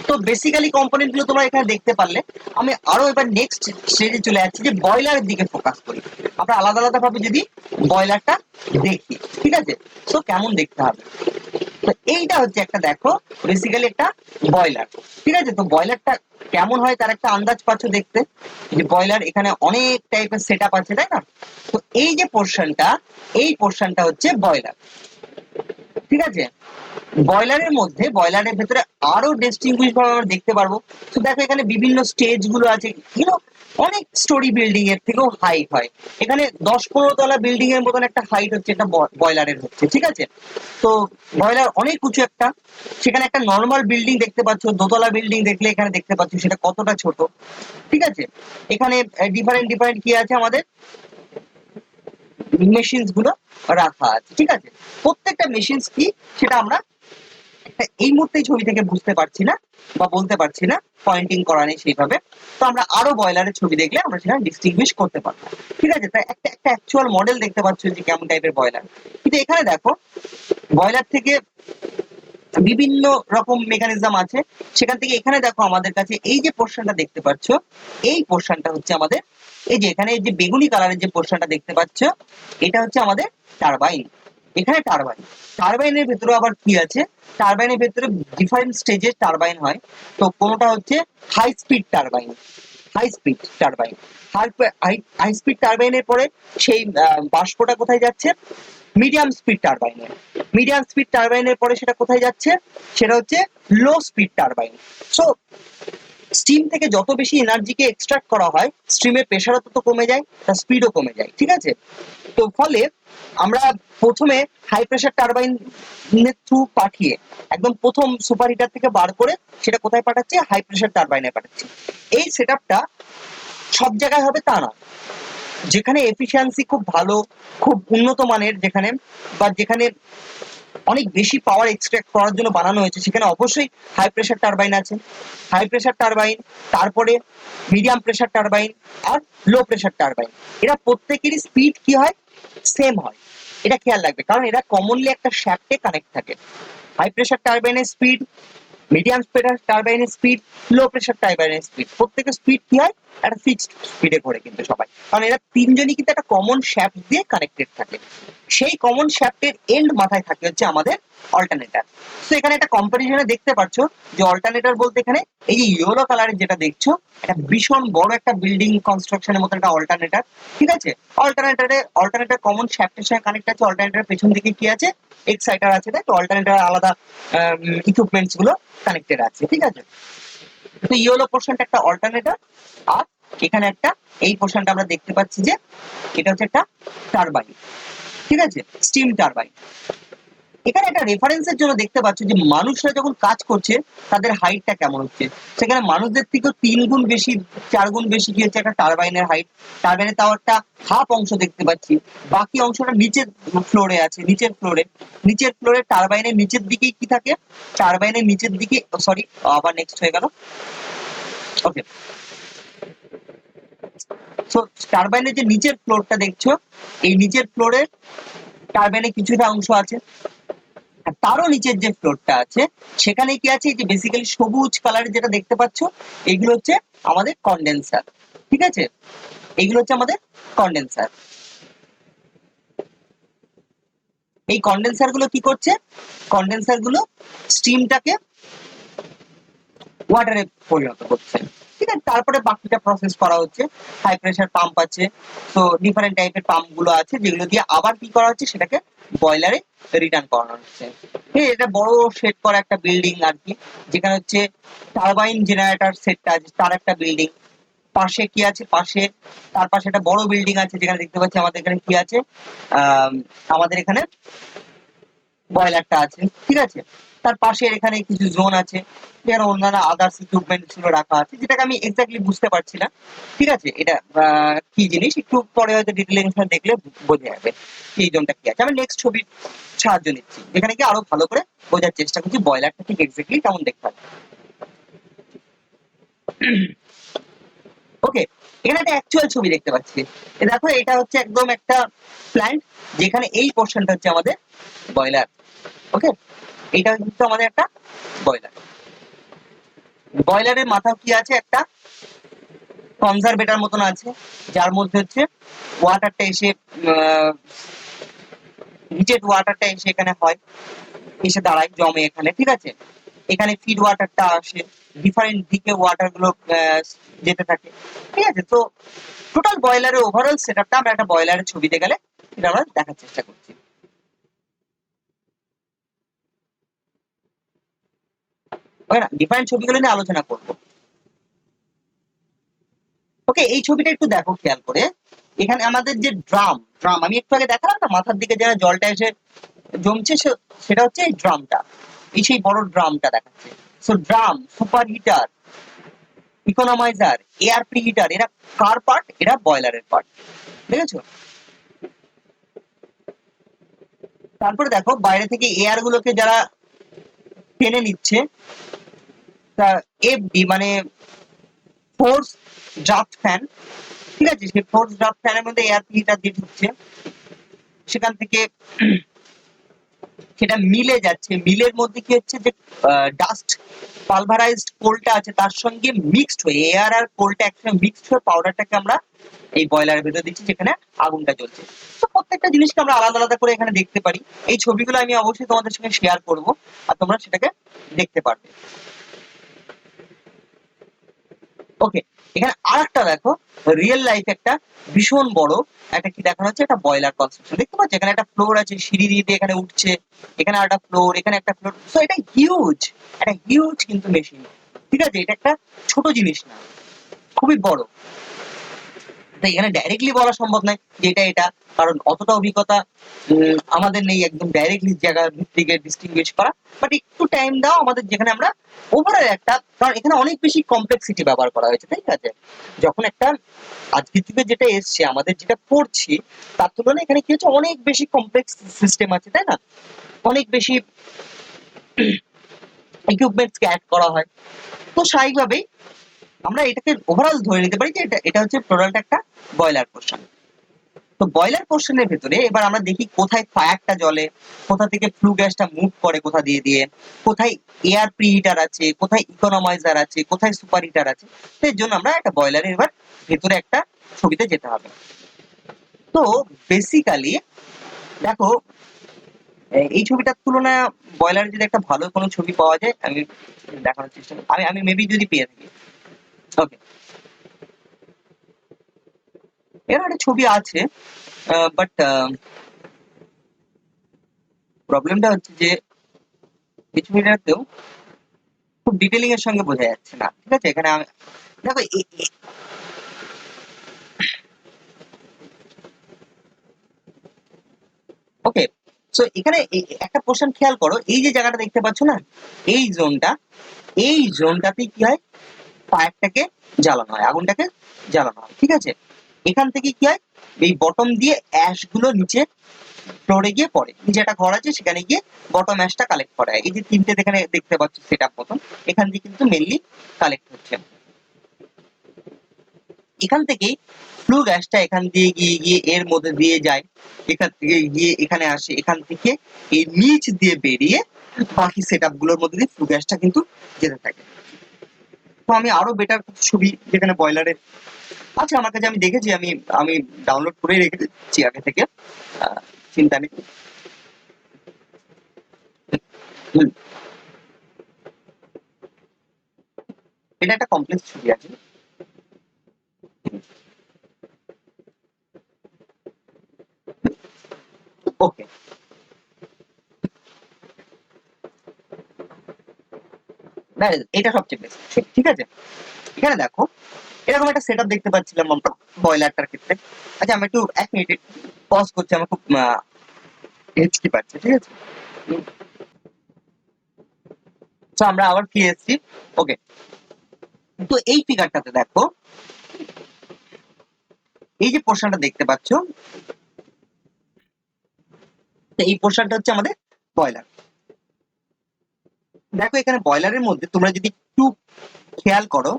তো বেসিক্যালি কম্পোনেন্ট গুলো তোমরা এখানে দেখতে পারলে। আমি আরো এবার নেক্সট স্টেজে চলে যাচ্ছি, যে বয়লারের দিকে ফোকাস করি। আমরা আলাদা আলাদা ভাবে যদি বয়লারটা দেখি, ঠিক আছে, তো কেমন দেখতে হবে। তো এইটা হচ্ছে একটা, দেখো বেসিক্যালি একটা বয়লার। ঠিক আছে, তো বয়লারটা কেমন হয় তার একটা আন্দাজ পাচ্ছ দেখতে, যে বয়লার এখানে অনেক টাইপের সেট আপ আছে, তাই না? তো এই যে পোর্শনটা, এই পোর্শনটা হচ্ছে বয়লার। ঠিক আছে, বয়লারের মধ্যে, বয়লারের ভেতরে আরো ডিস্টিংগুইশ ভাবে আমরা দেখতে পারবো। তো দেখো এখানে বিভিন্ন স্টেজ গুলো আছে, অনেক স্টোরি বিল্ডিং এর থেকেও হাইট হয়। এখানে 10-15 তলা বিল্ডিং এর মতন একটা হাইট হচ্ছে, এটা বয়লারের হচ্ছে। ঠিক আছে, তো বয়লার অনেক উঁচু একটা, সেখানে একটা নর্মাল বিল্ডিং দেখতে পাচ্ছ, দোতলা বিল্ডিং দেখলে এখানে দেখতে পাচ্ছ সেটা কতটা ছোট। ঠিক আছে, এখানে ডিফারেন্ট ডিফারেন্ট কি আছে, আমাদের মেশিনস গুলো রাখা আছে। ঠিক আছে, প্রত্যেকটা মেশিনস কি সেটা আমরা এই মুহূর্তে ছবি থেকে বুঝতে পারছি না বা বলতে পারছি না, পয়েন্টিং করা নেই সেইভাবে। তো আমরা আরো বয়লারের ছবি দেখলে আমরা সেটা ডিস্টিংগুইশ করতে পারবো। ঠিক আছে, তাই একটা একটা অ্যাকচুয়াল মডেল দেখতে পাচ্ছ যে কেমন টাইপের বয়লার। কিন্তু এখানে দেখো বয়লার থেকে বিভিন্ন রকম মেকানিজম আছে। সেখান থেকে এখানে দেখো আমাদের কাছে এই যে পোর্শনটা দেখতে পাচ্ছ, এই পোর্শনটা হচ্ছে আমাদের, এই যে এখানে যে বেগুনি কালারের যে পোর্শনটা দেখতে পাচ্ছ, এটা হচ্ছে আমাদের টারবাইন। এখানে টারবাইন, টারবাইনের ভেতরে আবার কি আছে, টারবাইনের ভেতরে ডিফারেন্ট স্টেজের টারবাইন হয়। তো কোনটা হচ্ছে high speed turbine, high speed turbine, high speed টারবাইনের পরে সেই বাষ্পটা কোথায় যাচ্ছে, মিডিয়াম স্পিড টারবাইনে, মিডিয়াম স্পিড টারবাইনের পরে সেটা কোথায় যাচ্ছে, সেটা হচ্ছে low speed turbine. So steam থেকে যত বেশি এনার্জিকে এক্সট্রাক্ট করা হয়, স্টিমের প্রেশারও তত কমে যায়, তার স্পিডও কমে যায়। ঠিক আছে, তো ফলে আমরা প্রথমে হাই প্রেশার টারবাইনের থ্রু পাঠিয়ে একদম প্রথম সুপার হিটার থেকে বার করে সেটা কোথায় পাঠাচ্ছি, হাই প্রেশার টারবাইনে পাঠাচ্ছি। এই সেটআপটা সব জায়গায় হবে তা না, যেখানে এফিসিয়েন্সি খুব ভালো, খুব উন্নত মানের, যেখানে বা যেখানে অনেক বেশি পাওয়ার এক্সট্রাক্ট করার জন্য বানানো হয়েছে, সেখানে অবশ্যই হাই প্রেশার টারবাইন আছে। হাই প্রেশার টারবাইন, তারপরে মিডিয়াম প্রেশার টারবাইন আর লো প্রেশার টারবাইন, এরা প্রত্যেকেরই স্পিড কি হয়, সেম হয়। এটা খেয়াল রাখবে, কারণ এরা কমনলি একটা শ্যাফটে কানেক্ট থাকে। হাই প্রেশার টারবাইনের স্পিড, মিডিয়াম প্রেশার টারবাইনের স্পিড, লো প্রেশার টারবাইনের স্পিড, প্রত্যেকের স্পিড কি হয়, একটা ফিক্সড স্পিডে ঘোরে কিন্তু সবাই, কারণ এরা তিনজনই কিন্তু একটা কমন শ্যাফট দিয়ে কানেক্টেড থাকে। সেই কমন শ্যাফটের এন্ড মাথায় থাকে হচ্ছে আমাদের অল্টারনেটর। তো এখানে একটা কম্পারিজনে দেখতে পাচ্ছ যে অল্টারনেটর বলতে এখানে এই যে ইয়েলো কালারের যেটা দেখছো, এটা ভীষণ বড় একটা বিল্ডিং কনস্ট্রাকশনের মতো একটা অল্টারনেটর। ঠিক আছে, অল্টারনেটর কমন শ্যাফটের সঙ্গে কানেক্ট আছে। অল্টারনেটর পেছন দিকে কি আছে, এক্সাইটার আছে, তাই তো অল্টারনেটর আলাদা ইকুইপমেন্টস গুলো কানেক্টেড আছে। ঠিক আছে, তো ইয়েলো পোর্শনটা একটা অল্টারনেটর, আর এখানে একটা, এই পোর্শনটা আমরা দেখতে পাচ্ছি যে এটা হচ্ছে একটা টারবাইন। ঠিক আছে, স্টিম টারবাইন। এখানে একটা রেফারেন্সের জন্য দেখতে পাচ্ছ যে মানুষরা যখন কাজ করছে তাদের হাইটটা কেমন হচ্ছে, সেখানে মানুষদের থেকেও 3 গুণ বেশি, 4 গুণ বেশি কি হচ্ছে একটা টারবাইনের হাইট। টারবাইনে তাও একটা হাফ অংশ দেখতে পাচ্ছি, বাকি অংশটা নিচের ফ্লোরে আছে, নিচের ফ্লোরে। নিচের ফ্লোরে টারবাইনের নিচের দিকে কি থাকে, টারবাইনের নিচের দিকে, সরি আবার নেক্সট হয়ে গেল। ওকে, সো টারবাইনের যে নিচের ফ্লোরটা দেখছো, এই নিচের ফ্লোরে টারবাইনের কিছুটা অংশ আছে, আর তারও নিচের যে ফ্লোরটা আছে সেখানে কি আছে, যে বেসিক্যালি সবুজ কালারের যেটা দেখতে পাচ্ছ, এগুলো হচ্ছে আমাদের কন্ডেন্সার। ঠিক আছে, এগুলো হচ্ছে আমাদের কন্ডেন্সার। এই কন্ডেন্সার গুলো কি করছে, কন্ডেন্সার গুলো স্টিমটাকে ওয়াটারে পরিণত করছে। ঠিক আছে, তারপরে বাকিটা প্রসেস করা হচ্ছে। হাই প্রেসার পাম্প আছে, তো ডিফারেন্ট টাইপের পাম্প গুলো আছে যেগুলো দিয়ে আবার কি করা হচ্ছে, সেটাকে বয়লারে রিটার্ন করানো হচ্ছে। এটা বড় সেট করা একটা বিল্ডিং আর কি, যেখানে হচ্ছে টারবাইন জেনারেটর সেটটা আছে, তার একটা বিল্ডিং। পাশে কি আছে, তার পাশে একটা বড় বিল্ডিং আছে, যেখানে দেখতে পাচ্ছি আমাদের এখানে কি আছে, আমাদের এখানে বয়লারটা আছে, ঠিক আছে। তার পাশে এখানে কিছু জোন আছে, যেখানে অন্যান্য আদার্স ইকুইপমেন্ট ছিল রাখা আছে, যেটাকে আমি এক্স্যাক্টলি বুঝতে পারছি না, ঠিক আছে। এটা কি জিনিস, একটু পরে হয়তো ডিটেইলিং দেখলে বোঝা যাবে এই জোনটা কি আছে। আমি নেক্সট ছবির সাহায্য নিচ্ছি, এখানে কি আরো ভালো করে বোঝার চেষ্টা করছি বয়লারটা ঠিক এক্স্যাক্টলি কেমন দেখতে হবে। ওকে, এখানে একটা অ্যাকচুয়াল ছবি দেখতে পাচ্ছি। দেখো, এটা হচ্ছে একদম একটা প্ল্যান্ট, যেখানে এই পোর্শনটা হচ্ছে আমাদের বয়লার। ওকে, এটা কিন্তু আমাদের একটা বয়লার। বয়লারের মাথা কি আছে, একটা কনজারভেটর মতন আছে, যার মধ্যে হচ্ছে ওয়াটারটা এসে হিটেড ওয়াটারটা এসে এখানে হয়, এসে দাঁড়ায় জমে এখানে, ঠিক আছে। এখানে ফিড ওয়াটারটা আসে, ডিফারেন্ট দিকে ওয়াটার গুলো যেতে থাকে, ঠিক আছে। তো টোটাল বয়লারের ওভারঅল সেটআপটা আমরা একটা বয়লারের ছবিতে গেলে এটা আমরা দেখার চেষ্টা করছি। ওকে না, ডিফারেন্ট ছবিগুলো নিয়ে আলোচনা করবো। ওকে, এই ছবিটা একটু দেখো খেয়াল করে। এখানে আমাদের যে ড্রাম আমি একটু আগে দেখালাম না, মাথার দিকে যারা জলটা এসে জমছে, সেটা হচ্ছে এই ড্রামটা, এই সেই বড় ড্রামটা দেখাচ্ছে। So drum, super heater, economiser, air pre heater, এরা কার পার্ট? এরা বয়লারের পার্ট, দেখেছো। তারপরে দেখো, বাইরে থেকে এয়ার গুলোকে যারা টেনে নিচ্ছে, তা এফডি মানে ফোর্স ড্রাফট ফ্যান, ঠিক আছে। সেই ফোর্স ড্রাফট ফ্যানের মধ্যে এয়ার প্রি হিটার দিয়ে ঢুকছে, সেখান থেকে সেটা মিলে যাচ্ছে, মিলের মধ্যে কি হচ্ছে, যে ডাস্ট পালভারাইজড কোলটা আছে তার সঙ্গে মিক্সড হয়ে, এয়ার আর কোলটা একসঙ্গে মিক্সড হয়ে পাউডারটাকে আমরা এই বয়লারের ভেতর দিচ্ছি, যেখানে আগুনটা জ্বলছে। তো প্রত্যেকটা জিনিসকে আমরা আলাদা আলাদা করে এখানে দেখতে পারি। এই ছবিগুলো আমি অবশ্যই তোমাদের সঙ্গে শেয়ার করব, আর তোমরা সেটাকে দেখতে পারবে। ওকে, এখানে আরেকটা দেখো, রিয়েল লাইফ একটা ভীষণ বড় একটা কি দেখানো হচ্ছে, একটা বয়লার কনস্ট্রাকশন দেখতে পাচ্ছ। এখানে একটা ফ্লোর আছে, সিঁড়ি দিয়ে এখানে উঠছে, এখানে একটা ফ্লোর, এখানে একটা ফ্লোর। সো এটা হিউজ, একটা হিউজ কিন্তু মেশিন, ঠিক আছে। এটা একটা ছোট জিনিস না, খুবই বড়। তাই এখানে ডাইরেক্টলি বলা সম্ভব নয় যে এটা, কারণ অতটা অভিজ্ঞতা আমাদের নেই একদম ডাইরেক্টলি জায়গা ভিত্তিকে ডিস্টিংগুইশ করা। বাট একটু টাইম দাও আমাদের, যেখানে আমরা ওভারঅল একটা, কারণ এখানে অনেক বেশি কমপ্লেক্সিটি ব্যবহার করা হয়েছে, ঠিক আছে। যখন একটা আজকের যুগে যেটা এসছে, আমাদের যেটা পড়ছি, তার তুলনায় এখানে কি হচ্ছে, অনেক বেশি কমপ্লেক্স সিস্টেম আছে, তাই না। অনেক বেশি ইকুইপমেন্টস অ্যাড করা হয়। তো স্বাভাবিকভাবেই আমরা এটাকে ওভারঅল ধরে নিতে পারি যে এটা হচ্ছে টোটালটা একটা বয়লার পোর্শন। তো বয়লার পোর্শনের ভেতরে এবার আমরা দেখি কোথায় ফায়ারটা জ্বলে, কোথা থেকে ফ্লু গ্যাসটা মুভ করে, কোথা দিয়ে দিয়ে কোথায় এয়ার প্রি হিটার আছে, কোথায় ইকোনমাইজার আছে, কোথায় সুপার হিটার আছে। এর জন্য আমরা একটা বয়লারের এবার ভেতরে একটা ছবিতে যেতে হবে। তো বেসিক্যালি দেখো, এই ছবিটার তুলনায় বয়লারের যদি একটা ভালো কোনো ছবি পাওয়া যায়, আমি দেখানোর চেষ্টা করি। আমি মেবি যদি পেয়ে থাকি। ওকে, এর একটা ছবি আছে, বাট প্রবলেমটা হচ্ছে যে এই ছবিটাতেও খুব ডিটেলিং এর সঙ্গে বোঝা যাচ্ছে না, ঠিক আছে। এখানে দেখো, ওকে। সো এখানে একটা পোর্শন খেয়াল করো, এই যে জায়গাটা দেখতে পাচ্ছ না, এই জোনটা, এই জোনটাতে কি হয়, ফায়ারটাকে জ্বালানো হয়, আগুনটাকে জ্বালানো হয়, ঠিক আছে। এখান থেকে কি হয়, এই বটম দিয়ে অ্যাশ গুলো নিচে ফ্লোরে গিয়ে পড়ে, নিচে একটা ঘর আছে, সেখানে গিয়ে বটম অ্যাশটা কালেক্ট করা হয়। এই যে তিনটে এখানে দেখতে পাচ্ছ সেট আপ মতন, এখান দিয়ে কিন্তু মেনলি কালেক্ট হচ্ছে। এখান থেকেই ফ্লু গ্যাসটা এখান দিয়ে গিয়ে গিয়ে এর মধ্যে দিয়ে যায়, এখান থেকে গিয়ে এখানে আসে, এখান থেকে এই নিচ দিয়ে বেরিয়ে বাকি সেট আপ গুলোর মধ্যে দিয়ে ফ্লু গ্যাসটা কিন্তু যেতে থাকে। তো আমি আরো বেটার কিছু ছবি যেখানে বয়লারের আছে আমার কাছে, আমি দেখেছি, আমি আমি ডাউনলোড করে রেখে দিচ্ছি আগে থেকে, চিন্তা নেই। হুম, এটা একটা কমপ্লেক্স ছবি আছে। ওকে, এটা সবচেয়ে বেস্ট। ঠিক আছে, এখানে দেখো এরকম একটা সেটআপ দেখতে পাচ্ছিলাম আমরা বয়লারটার ক্ষেত্রে। আচ্ছা আমি একটু 1 মিনিট পজ করছি, আমার খুব হেঁচকি পাচ্ছে, ঠিক আছে। তো আমরা আবার ফিরে এসেছি। ওকে, তো এই ফিগারটাতে দেখো এই যে পোর্শনটা দেখতে পাচ্ছ, তো এই পোর্শনটা হচ্ছে আমাদের বয়লার। দেখো এখানে বয়লারের মধ্যে তোমরা যদি একটু খেয়াল করো,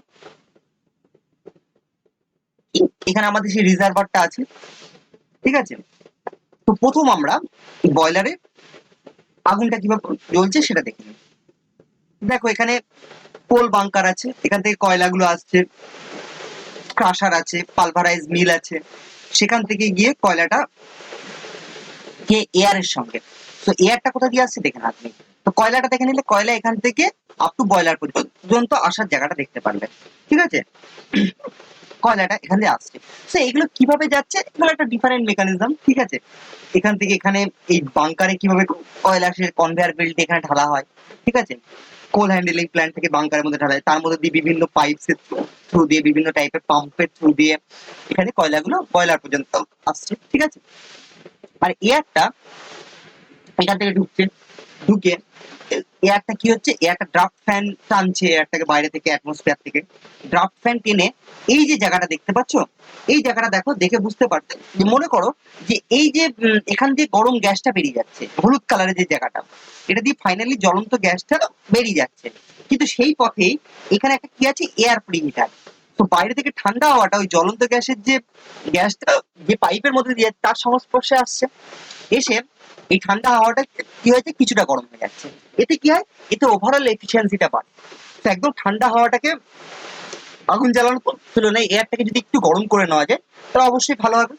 এখানে আমাদের সেই রিজার্ভারটা আছে, ঠিক আছে। তো প্রথম আমরা বয়লারে আগুনটা কিভাবে জ্বলছে সেটা দেখি। দেখো এখানে কোল বাংকার আছে, এখান থেকে কয়লাগুলো আসছে, ক্রাশার আছে, পালভারাইজ মিল আছে, সেখান থেকে গিয়ে কয়লাটা কে এয়ারের সঙ্গে, তো এয়ারটা কোথা দিয়ে আসছে দেখেন আপনি। তো কয়লাটা দেখে নিলে কয়লা এখান থেকে আপ টু বয়লার পর্যন্ত আসার জায়গাটা দেখতে পারবে, ঠিক আছে। কয়লাটা এখান দিয়ে আসছে, তো এগুলো কিভাবে যাচ্ছে, এগুলো একটা ডিফারেন্ট মেকানিজম, ঠিক আছে। এখান থেকে এখানে এই বাংকারে কিভাবে কয়লা সে কনভেয়ার বেল্ট এখানে ঢালা হয়, ঠিক আছে। কোল হ্যান্ডেলিং প্ল্যান্ট থেকে বাংকারের মধ্যে ঢালা হয়, তার মধ্যে দিয়ে বিভিন্ন পাইপসের থ্রু দিয়ে, বিভিন্ন টাইপের পাম্পের থ্রু দিয়ে এখানে কয়লাগুলো বয়লার পর্যন্ত আসছে, ঠিক আছে। আর এয়ারটা এখান থেকে ঢুকছে, ঢুকে এয়ারটা কি হচ্ছে, এয়ারটা ড্রাফট ফ্যান টানছে এয়ারটাকে বাইরে থেকে, অ্যাটমসফিয়ার থেকে ড্রাফট ফ্যান টেনে এই যে জায়গাটা দেখতে পাচ্ছ, এই জায়গাটা দেখো, দেখে বুঝতে পারছো যে, মনে করো যে এই যে এখান দিয়ে গরম গ্যাসটা বেরিয়ে যাচ্ছে, হলুদ কালারের যে জায়গাটা, এটা দিয়ে ফাইনালি জ্বলন্ত গ্যাসটা বেরিয়ে যাচ্ছে, কিন্তু সেই পথেই এখানে একটা কি আছে, এয়ার প্রিহিটার। তো বাইরে থেকে ঠান্ডা হাওয়াটা ওই জ্বলন্ত গ্যাসের যে গ্যাসটা যে পাইপের মধ্যে দিয়ে তার সংস্পর্শে আসছে, এসে এই ঠান্ডা হাওয়াটা কি হয়েছে, কিছুটা গরম হয়ে যাচ্ছে। এতে কি হয়, এতে ওভারঅল এফিসিয়েন্সিটা বাড়ে। তো একদম ঠান্ডা হাওয়াটাকে আগুন জ্বালানোর তুলনায় এয়ারটাকে যদি একটু গরম করে নেওয়া যায় তাহলে অবশ্যই ভালো হবে।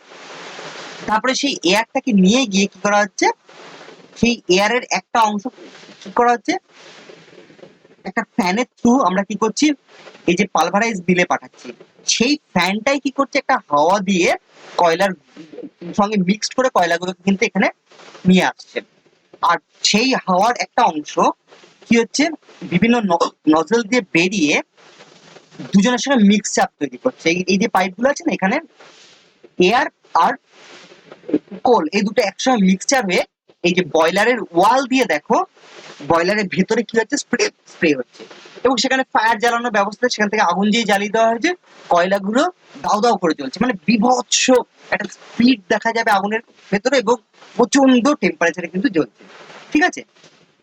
তারপরে সেই এয়ারটাকে নিয়ে গিয়ে কি করা হচ্ছে, সেই এয়ারের একটা অংশ কি করা হচ্ছে, একটা ফ্যানের থ্রু আমরা কি করছি, এই যে পালভারাইজ বিলে পাঠাচ্ছি, সেই ফ্যানটাই কি করছে, একটা হাওয়া দিয়ে কয়লার সঙ্গে মিক্সড করে কয়লাগুলোকে কিন্তু এখানে নিয়ে আসছে। আর সেই হাওয়ার একটা অংশ কি হচ্ছে, বিভিন্ন নজল দিয়ে বেরিয়ে দুজনের সঙ্গে মিক্স চাপ তৈরি করছে। এই যে পাইপগুলো আছে না, এখানে এয়ার আর কোল এই দুটো একসঙ্গে মিক্সচার হয়ে এই যে বয়লারের ওয়াল দিয়ে দেখো, বয়লারের ভেতরে কি হচ্ছে, স্প্রে স্প্রে হচ্ছে, এবং সেখানে ফায়ার জ্বালানোর ব্যবস্থা, সেখান থেকে আগুন দিয়ে জ্বালিয়ে দেওয়া হয়েছে, কয়লাগুলো দাউ দাউ করে জ্বলছে, মানে বিভৎস একটা স্পিড দেখা যাবে আগুনের ভেতরে, এবং প্রচন্ড টেম্পারেচারে কিন্তু জ্বলছে, ঠিক আছে।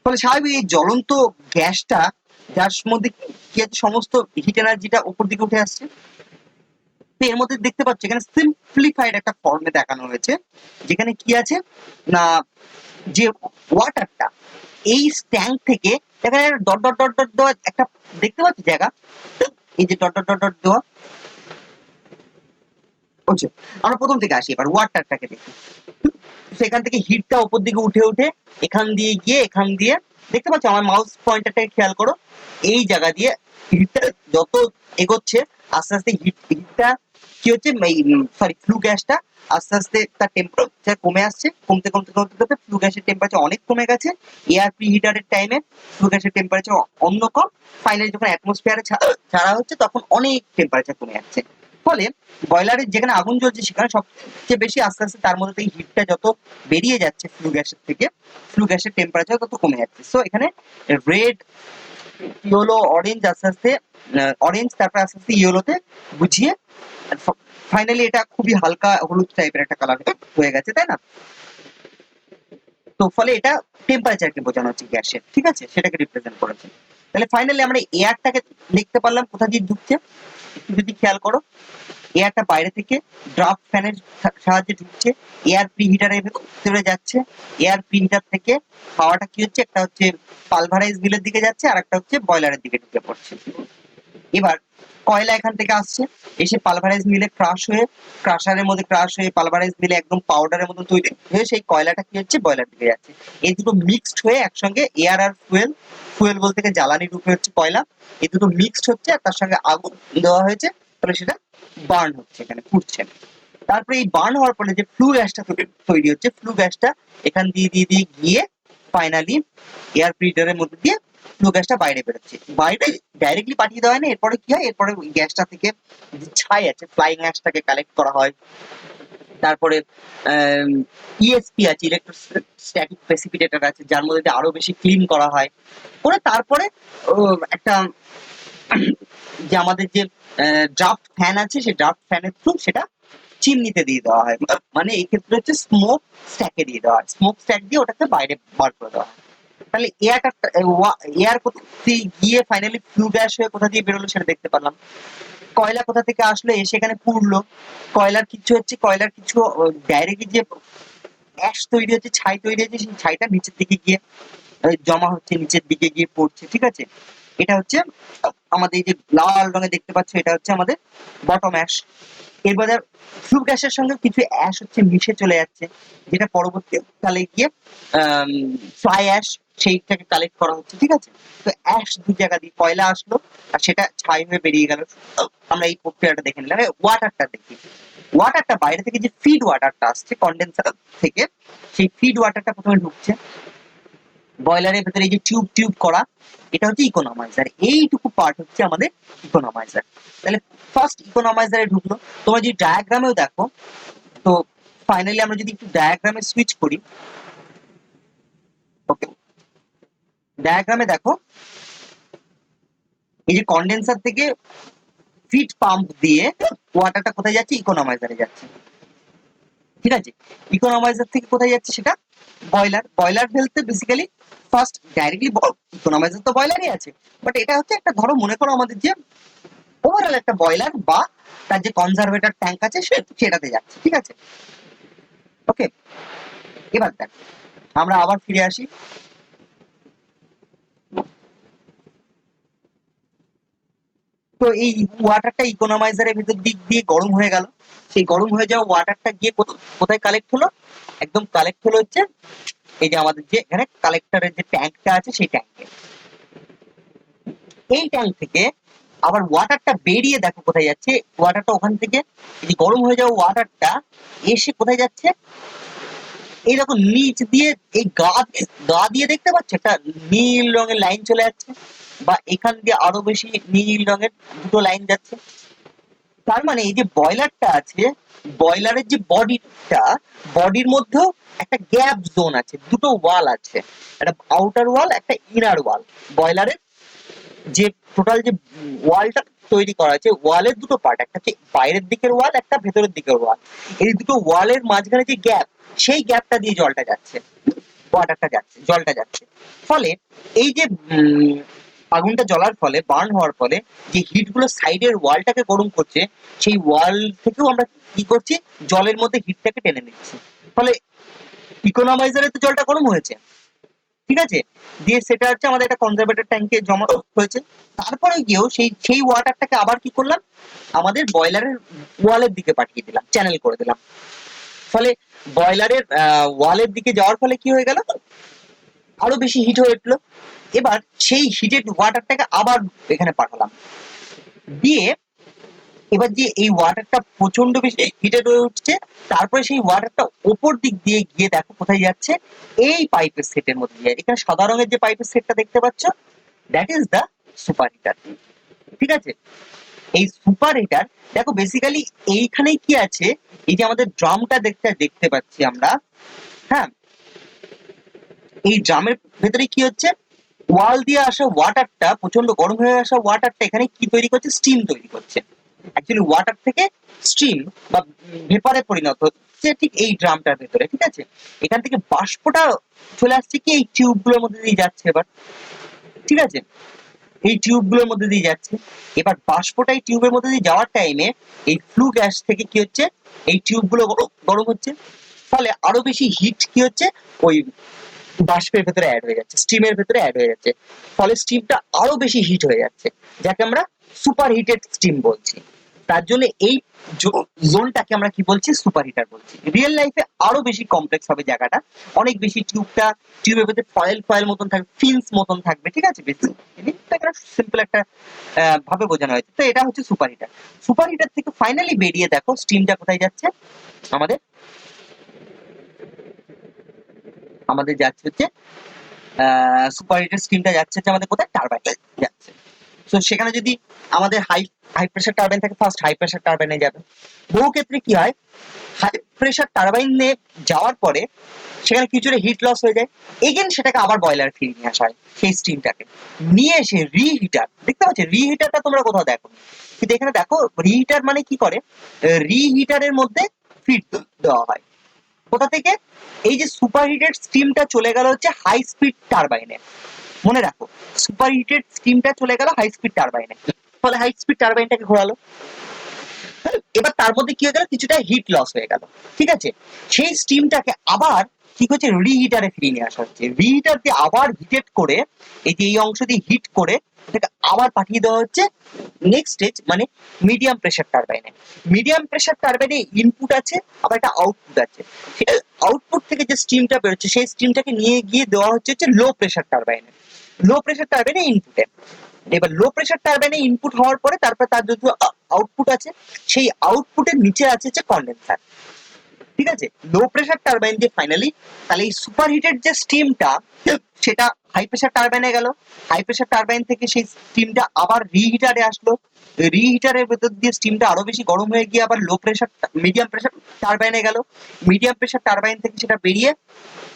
ফলে স্বাভাবিক এই জ্বলন্ত গ্যাসটা, যার মধ্যে কি আছে, সমস্ত হিট এনার্জিটা উপর দিকে উঠে আসছে। তো এর মধ্যে দেখতে পাচ্ছ এখানে সিম্পলিফাইড একটা ফর্মে দেখানো হয়েছে, যেখানে কি আছে না, যে ওয়াটারটা এই ট্যাঙ্ক থেকে এখানে ডট ডট ডট ডট দেওয়া একটা দেখতে পাচ্ছি জায়গা, এই যে ডট ডট ডট ডট দেওয়া হচ্ছে। আমরা প্রথম থেকে আসি, এবার ওয়াটারটাকে দেখি। সেখান থেকে হিটটা উপর দিকে উঠে উঠে এখান দিয়ে গিয়ে, এখান দিয়ে দেখতে পাচ্ছ, আমার মাউস পয়েন্টারটাকে খেয়াল করো, এই জায়গা দিয়ে হিটটা যত এগোচ্ছে আস্তে আস্তে হিটটা কি হচ্ছে, সরি ফ্লু গ্যাসটা আস্তে আস্তে তার টেম্পারেচার কমে আসছে, কমতে কমতে কমতে কমতে ফ্লু গ্যাসের টেম্পারেচার অনেক কমে গেছে। এয়ার প্রিহিটারের টাইমে ফ্লু গ্যাসের টেম্পারেচার অন্য কম, ফাইনালি যখন অ্যাটমসফিয়ারে ছাড়া হচ্ছে তখন অনেক টেম্পারেচার কমে যাচ্ছে। ফলে বয়লারের যেখানে আগুন জ্বলছে সেখানে সবচেয়ে বেশি আস্তে আস্তে তার মধ্যে থেকে হিটটা যত বেরিয়ে যাচ্ছে ফ্লু গ্যাসের থেকে, ফ্লু গ্যাসের টেম্পারেচার তত কমে যাচ্ছে। সো এখানে রেড, ইয়েলো, অরেঞ্জ আস্তে আস্তে, অরেঞ্জ তারপর আস্তে আস্তে ইয়েলোতে বুঝিয়ে ফাইনালি এটা খুবই হালকা হলুদ টাইপের একটা কালার হয়ে গেছে, তাই না। তো ফলে এটা টেম্পারেচারকে বোঝানো হচ্ছে গ্যাসের, ঠিক আছে, সেটাকে রিপ্রেজেন্ট করেছে। তাহলে ফাইনালি আমরা এয়ারটাকে দেখতে পারলাম কোথা দিয়ে ঢুকছে, একটু যদি খেয়াল করো, এয়ারটা বাইরে থেকে ড্রাফট ফ্যানের সাহায্যে ঢুকছে, এয়ার প্রিহিটারের ভেতরে যাচ্ছে, এয়ার প্রিহিটার থেকে হাওয়াটা কি হচ্ছে, একটা হচ্ছে পালভারাইজ বিলের দিকে যাচ্ছে, আর একটা হচ্ছে বয়লারের দিকে ঢুকে পড়ছে। এবার কয়লা এখান থেকে আসছে, এসে পালভারাইজ মিলে ক্রাশ হয়ে, ক্রাশারের মধ্যে ক্রাশ হয়ে পালভারাইজ মিলে একদম পাউডারের মতো তৈরি হয়ে সেই কয়লাটা কি হচ্ছে, বয়লার দিকে যাচ্ছে। এই দুটো মিক্সড হয়ে একসঙ্গে এয়ার আর ফুয়েল, ফুয়েল বলতে গেলে জ্বালানি রূপে হচ্ছে কয়লা, এই দুটো মিক্সড হচ্ছে আর তার সঙ্গে আগুন দেওয়া হয়েছে, ফলে সেটা বার্ন হচ্ছে, এখানে ফুটছে। তারপরে এই বার্ন হওয়ার পরে যে ফ্লু গ্যাসটা তৈরি হচ্ছে, ফ্লু গ্যাসটা এখান দিয়ে দিয়ে দিয়ে গিয়ে ফাইনালি এয়ার ফিল্টারের মধ্যে দিয়ে ফ্লু গ্যাসটা বাইরে বেরোচ্ছে। বাইরে ডাইরেক্টলি পাঠিয়ে দেওয়া হয় না, এরপরে কি হয়, এরপরে ওই গ্যাসটা থেকে যে ছাই আছে, ফ্লাইং অ্যাশটাকে কালেক্ট করা হয়। তারপরে ইএসপি আছে, ইলেকট্রোস্ট্যাটিক প্রেসিপিটেটর আছে, যার মধ্যে আরো বেশি ক্লিন করা হয় করে তারপরে একটা যে আমাদের যে ড্রাফট ফ্যান আছে, সেই ড্রাফট ফ্যানের থ্রু সেটা চিমনিতে দিয়ে দেওয়া হয়। মানে এই ক্ষেত্রে হচ্ছে স্মোক স্ট্যাকে দিয়ে দেওয়া হয়, স্মোক স্ট্যাক দিয়ে ওটাকে বাইরে বার করে দেওয়া হয়। তাহলে এয়ার কোথা দিয়ে গিয়ে ফাইনালি ফ্লু গ্যাস হয়ে কোথা দিয়ে বেরোলো সেটা দেখতে পারলাম। কয়লা কোথা থেকে আসলো, এসে এখানে পুড়লো। কয়লার কিছু ডাইরেক্টলি যে অ্যাশ তৈরি হচ্ছে, ছাই তৈরি হচ্ছে, সেই ছাইটা নিচের দিকে গিয়ে জমা হচ্ছে, নিচের দিকে গিয়ে পড়ছে। ঠিক আছে, এটা হচ্ছে আমাদের এই যে লাল রঙে দেখতে পাচ্ছ, এটা হচ্ছে আমাদের বটম অ্যাশ। এরপরে ফ্লু গ্যাসের সঙ্গে কিছু অ্যাশ হচ্ছে মিশে চলে যাচ্ছে, যেটা পরবর্তীকালে গিয়ে ফ্লাই অ্যাশ সেইটাকে কালেক্ট করা হচ্ছে। ঠিক আছে, তো অ্যাশ দু জায়গা দিয়ে কয়লা আসলো আর সেটা ছাই হয়ে বেরিয়ে গেল। আমরা এই প্রক্রিয়াটা দেখে নিলাম। ওয়াটারটা দেখি, ওয়াটারটা বাইরে থেকে যে ফিড ওয়াটারটা আসছে কন্ডেন্সার থেকে, সেই ফিড ওয়াটারটা প্রথমে ঢুকছে বয়লারের ভেতরে, এই যে টিউব টিউব করা, এটা হচ্ছে ইকোনমাইজার। এইটুকু পার্ট হচ্ছে আমাদের ইকোনমাইজার। তাহলে ফার্স্ট ইকোনমাইজারে ঢুকলো। তোমরা যদি ডায়াগ্রামেও দেখো, তো ফাইনালি আমরা যদি একটু ডায়াগ্রামে সুইচ করি, ওকে, ডায়াগ্রামে দেখো এই যে কন্ডেন্সার থেকে ফিড পাম্প দিয়ে ওয়াটারটা কোথায় যাচ্ছে, ইকোনমাইজারে যাচ্ছে। ঠিক আছে, ইকোনমাইজার থেকে কোথায় যাচ্ছে সেটা বয়লার বলতে বেসিক্যালি ফার্স্ট ডাইরেক্টলি ইকোনমাইজার তো বয়লারই আছে, বাট এটা হচ্ছে একটা, ধরো মনে করো আমাদের যে ওভারঅল একটা বয়লার বা তার যে কনজারভেটর ট্যাঙ্ক আছে সেটাতে যাচ্ছে। ঠিক আছে, ওকে। এবার দেখ, আমরা আবার ফিরে আসি। তো এই ওয়াটারটা ইকোনমাইজারের ভিতর দিক দিয়ে গরম হয়ে গেল। সেই গরম হয়ে যাওয়া ওয়াটারটা গিয়ে কোথায় কালেক্ট হলো, একদম কালেক্ট হলো হচ্ছে এই যে আমাদের যে এখানে কালেক্টরের যে ট্যাঙ্কটা আছে সেই ট্যাঙ্কে। এই ট্যাঙ্ক থেকে আবার ওয়াটারটা বেরিয়ে দেখো কোথায় যাচ্ছে, ওয়াটারটা ওখান থেকে এই গরম হয়ে যাওয়া ওয়াটারটা এসে কোথায় যাচ্ছে, এই দেখো নিচ দিয়ে এই গা দিয়ে দেখতে পাচ্ছ একটা নীল রঙের লাইন চলে যাচ্ছে, বা এখান দিয়ে আরো বেশি নীল রঙের দুটো লাইন যাচ্ছে। তার মানে এই যে বয়লারটা আছে, বয়লারের যে বডির মধ্যেও একটা গ্যাপ জোন আছে, দুটো ওয়াল আছে, একটা আউটার ওয়াল, একটা ইনার ওয়াল। বয়লারের যে টোটাল যে ওয়ালটা তৈরি করা আছে, ওয়ালের দুটো পার্ট, একটা হচ্ছে বাইরের দিকের ওয়াল, একটা ভেতরের দিকের ওয়াল। এই দুটো ওয়ালের মাঝখানে যে গ্যাপ, সেই গ্যাপটা দিয়ে জলটা যাচ্ছে, ওয়াটারটা যাচ্ছে, জলটা যাচ্ছে। ফলে এই যে আগুনটা জ্বলার ফলে, বার্ন হওয়ার ফলে যে হিট গুলো সাইডের ওয়ালটাকে গরম করছে, সেই ওয়াল থেকেও আমরা কি করছি, জলের মধ্যে হিটটাকে টেনে নিচ্ছি। ফলে ইকোনমাইজারে তো জলটা গরম হয়েছে, ঠিক আছে, দিয়ে সেটা হচ্ছে আমাদের একটা কনজারভেটর ট্যাঙ্কে জমা হয়েছে। তারপরে গিয়েও সেই ওয়াটারটাকে আবার কি করলাম, আমাদের বয়লারের ওয়ালের দিকে পাঠিয়ে দিলাম, চ্যানেল করে দিলাম। ফলে বয়লারের ওয়ালের দিকে যাওয়ার ফলে কি হয়ে গেল, আরো বেশি হিট হয়ে উঠলো। এবার সেই হিটেড ওয়াটারটাকে আবার এখানে পাঠালাম, দিয়ে এবার যে এই ওয়াটারটা প্রচন্ড বেশি হিটেড হয়ে উঠছে, তারপরে সেই ওয়াটারটা ওপর দিক দিয়ে গিয়ে দেখো কোথায় যাচ্ছে, এই পাইপের সেটের মধ্যে যায়। এখানে সাদা রঙের যে পাইপের সেটটা দেখতে পাচ্ছ, that is the superheater. ঠিক আছে, এই সুপার হিটার দেখো বেসিক্যালি এইখানেই কি আছে, এই যে আমাদের ড্রামটা দেখতে পাচ্ছি আমরা, হ্যাঁ, এই ড্রামের ভেতরে কি হচ্ছে, ওয়াল দিয়ে আসা ওয়াটারটা, প্রচন্ড গরম হয়ে আসা ওয়াটারটা এখানে কি তৈরি করছে, স্টিম তৈরি করছে। অ্যাকচুয়ালি ওয়াটার থেকে স্টিম বা ভেপারে পরিণত হচ্ছে ঠিক এই ড্রামটার ভেতরে। ঠিক আছে, এখান থেকে বাষ্পটা চলে আসছে কি এই টিউব গুলোর মধ্যে দিয়ে যাচ্ছে এবার। ঠিক আছে, এই টিউব গুলোর মধ্যে দিয়ে যাচ্ছে। এবার বাষ্পটা এই টিউবের মধ্যে দিয়ে যাওয়ার টাইমে এই ফ্লু গ্যাস থেকে কি হচ্ছে, এই টিউব গুলো গরম হচ্ছে। ফলে আরো বেশি হিট কি হচ্ছে, ওই বাষ্পের ভেতরে অ্যাড হয়ে যাচ্ছে, স্টিমের ভেতরে অ্যাড হয়ে যাচ্ছে। ফলে স্টিমটা আরো বেশি হিট হয়ে যাচ্ছে, যাকে আমরা সুপার হিটেড স্টিম বলছি। তার জন্য এই জোনটাকে আমরা কি বলছি, সুপার হিটার বলছি। রিয়েল লাইফে আরো বেশি কমপ্লেক্স হবে জায়গাটা, অনেক বেশি। টিউবের মধ্যে ফয়েল ফয়েল মতন থাকবে, ফিন্স মতন থাকবে, ঠিক আছে। সিম্পল একটা ভাবে বোঝানো হয়েছে। তো এটা হচ্ছে সুপার হিটার। সুপার হিটার থেকে ফাইনালি বেরিয়ে দেখো স্টিমটা কোথায় যাচ্ছে, আমাদের আমাদের যাচ্ছে হচ্ছে সুপার হিটার স্টিমটা যাচ্ছে হচ্ছে আমাদের কোথায়, টারবাইনে যাচ্ছে। তো সেখানে যদি আমাদের হাই হাই প্রেসার টারবাইন থাকে, ফার্স্ট হাই প্রেসার টারবাইনে যাবে। বহু ক্ষেত্রে কি হয়, হাই প্রেসার টারবাইনে যাওয়ার পরে সেখানে কিছুটা হিট লস হয়ে যায়, এগেন সেটাকে আবার বয়লার ফিরিয়ে নিয়ে আসা হয়, সেই স্টিমটাকে নিয়ে এসে রিহিটার, দেখতে পাচ্ছ রিহিটারটা তোমরা কোথাও দেখো, কিন্তু এখানে দেখো রিহিটার মানে কি করে, রিহিটারের মধ্যে ফিড দেওয়া হয়। কোথা থেকে, এই যে সুপার হিটেড স্টিমটা চলে গেল হচ্ছে হাই স্পিড টারবাইনে, মনে রাখো সুপার হিটেড স্টিমটা চলে গেল হাই স্পিড টারবাইনে, ফলে হাই স্পিড টারবাইনটাকে ঘোরালো। এবার তার মধ্যে কি হয়ে গেল, কিছুটা হিট লস হয়ে গেল, ঠিক আছে। সেই স্টিমটাকে আবার কি হচ্ছে, রিহিটারে ফিরিয়ে নিয়ে আসা হচ্ছে। রিহিটার দিয়ে আবার হিটেড করে, এই যে এই অংশ দিয়ে হিট করে এটাকে আবার পাঠিয়ে দেওয়া হচ্ছে নেক্সট স্টেজ, মানে মিডিয়াম প্রেসার টারবাইনে। মিডিয়াম প্রেসার টারবাইনে ইনপুট আছে, আবার একটা আউটপুট আছে। আউটপুট থেকে যে স্টিমটা বেরোচ্ছে সেই স্টিমটাকে নিয়ে গিয়ে দেওয়া হচ্ছে লো প্রেসার টারবাইনে। লো প্রেসার টারবাইনে ইনপুটে, এবার লো প্রেসার টারবাইনে ইনপুট হওয়ার পরে তারপর তার যত আউটপুট আছে, সেই আউটপুটের নিচে আছে যে কন্ডেন্সার, ঠিক আছে। লো প্রেসার টারবাইন দিয়ে ফাইনালি তাহলে এই সুপার হিটেড যে স্টিমটা সেটা হাই প্রেসার টারবাইনে গেল, হাই প্রেসার টারবাইন থেকে সেই স্টিমটা আবার রিহিটারে আসলো, রিহিটারের ভেতর দিয়ে স্টিমটা আরো বেশি গরম হয়ে গিয়ে আবার লো প্রেসার মিডিয়াম প্রেসার টারবাইনে গেল, মিডিয়াম প্রেসার টারবাইন থেকে সেটা বেরিয়ে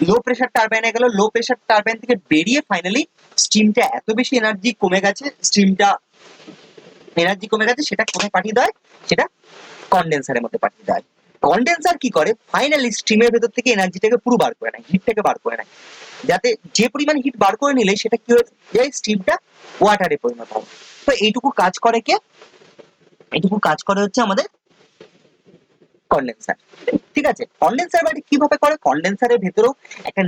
লো প্রেসার টারবাইনে গেল, লো প্রেসার টারবাইন থেকে বেরিয়ে ফাইনালি স্টিমটা এত বেশি এনার্জি কমে গেছে, সেটা কোথায় পাঠিয়ে দেয়, সেটা কন্ডেন্সারের মধ্যে পাঠিয়ে দেয়। কন্ডেন্সার কি করে, ফাইনালি স্টিমের ভেতর থেকে এনার্জিটাকে পুরো বার করে নেয়, হিটটাকে বার করে নেয়, যাতে যে পরিমাণ হিট বার করে নিলে সেটা কি হয়ে যায়, স্টিমটা ওয়াটারে পরিণত হয়। তো এইটুকু কাজ করে কে, এইটুকু কাজ করে হচ্ছে আমাদের কন্ডেন্সার, ঠিক আছে। কন্ডেন্সার বাড়ি কিভাবে করে, কন্ডেন্সারের ভেতরেও একটা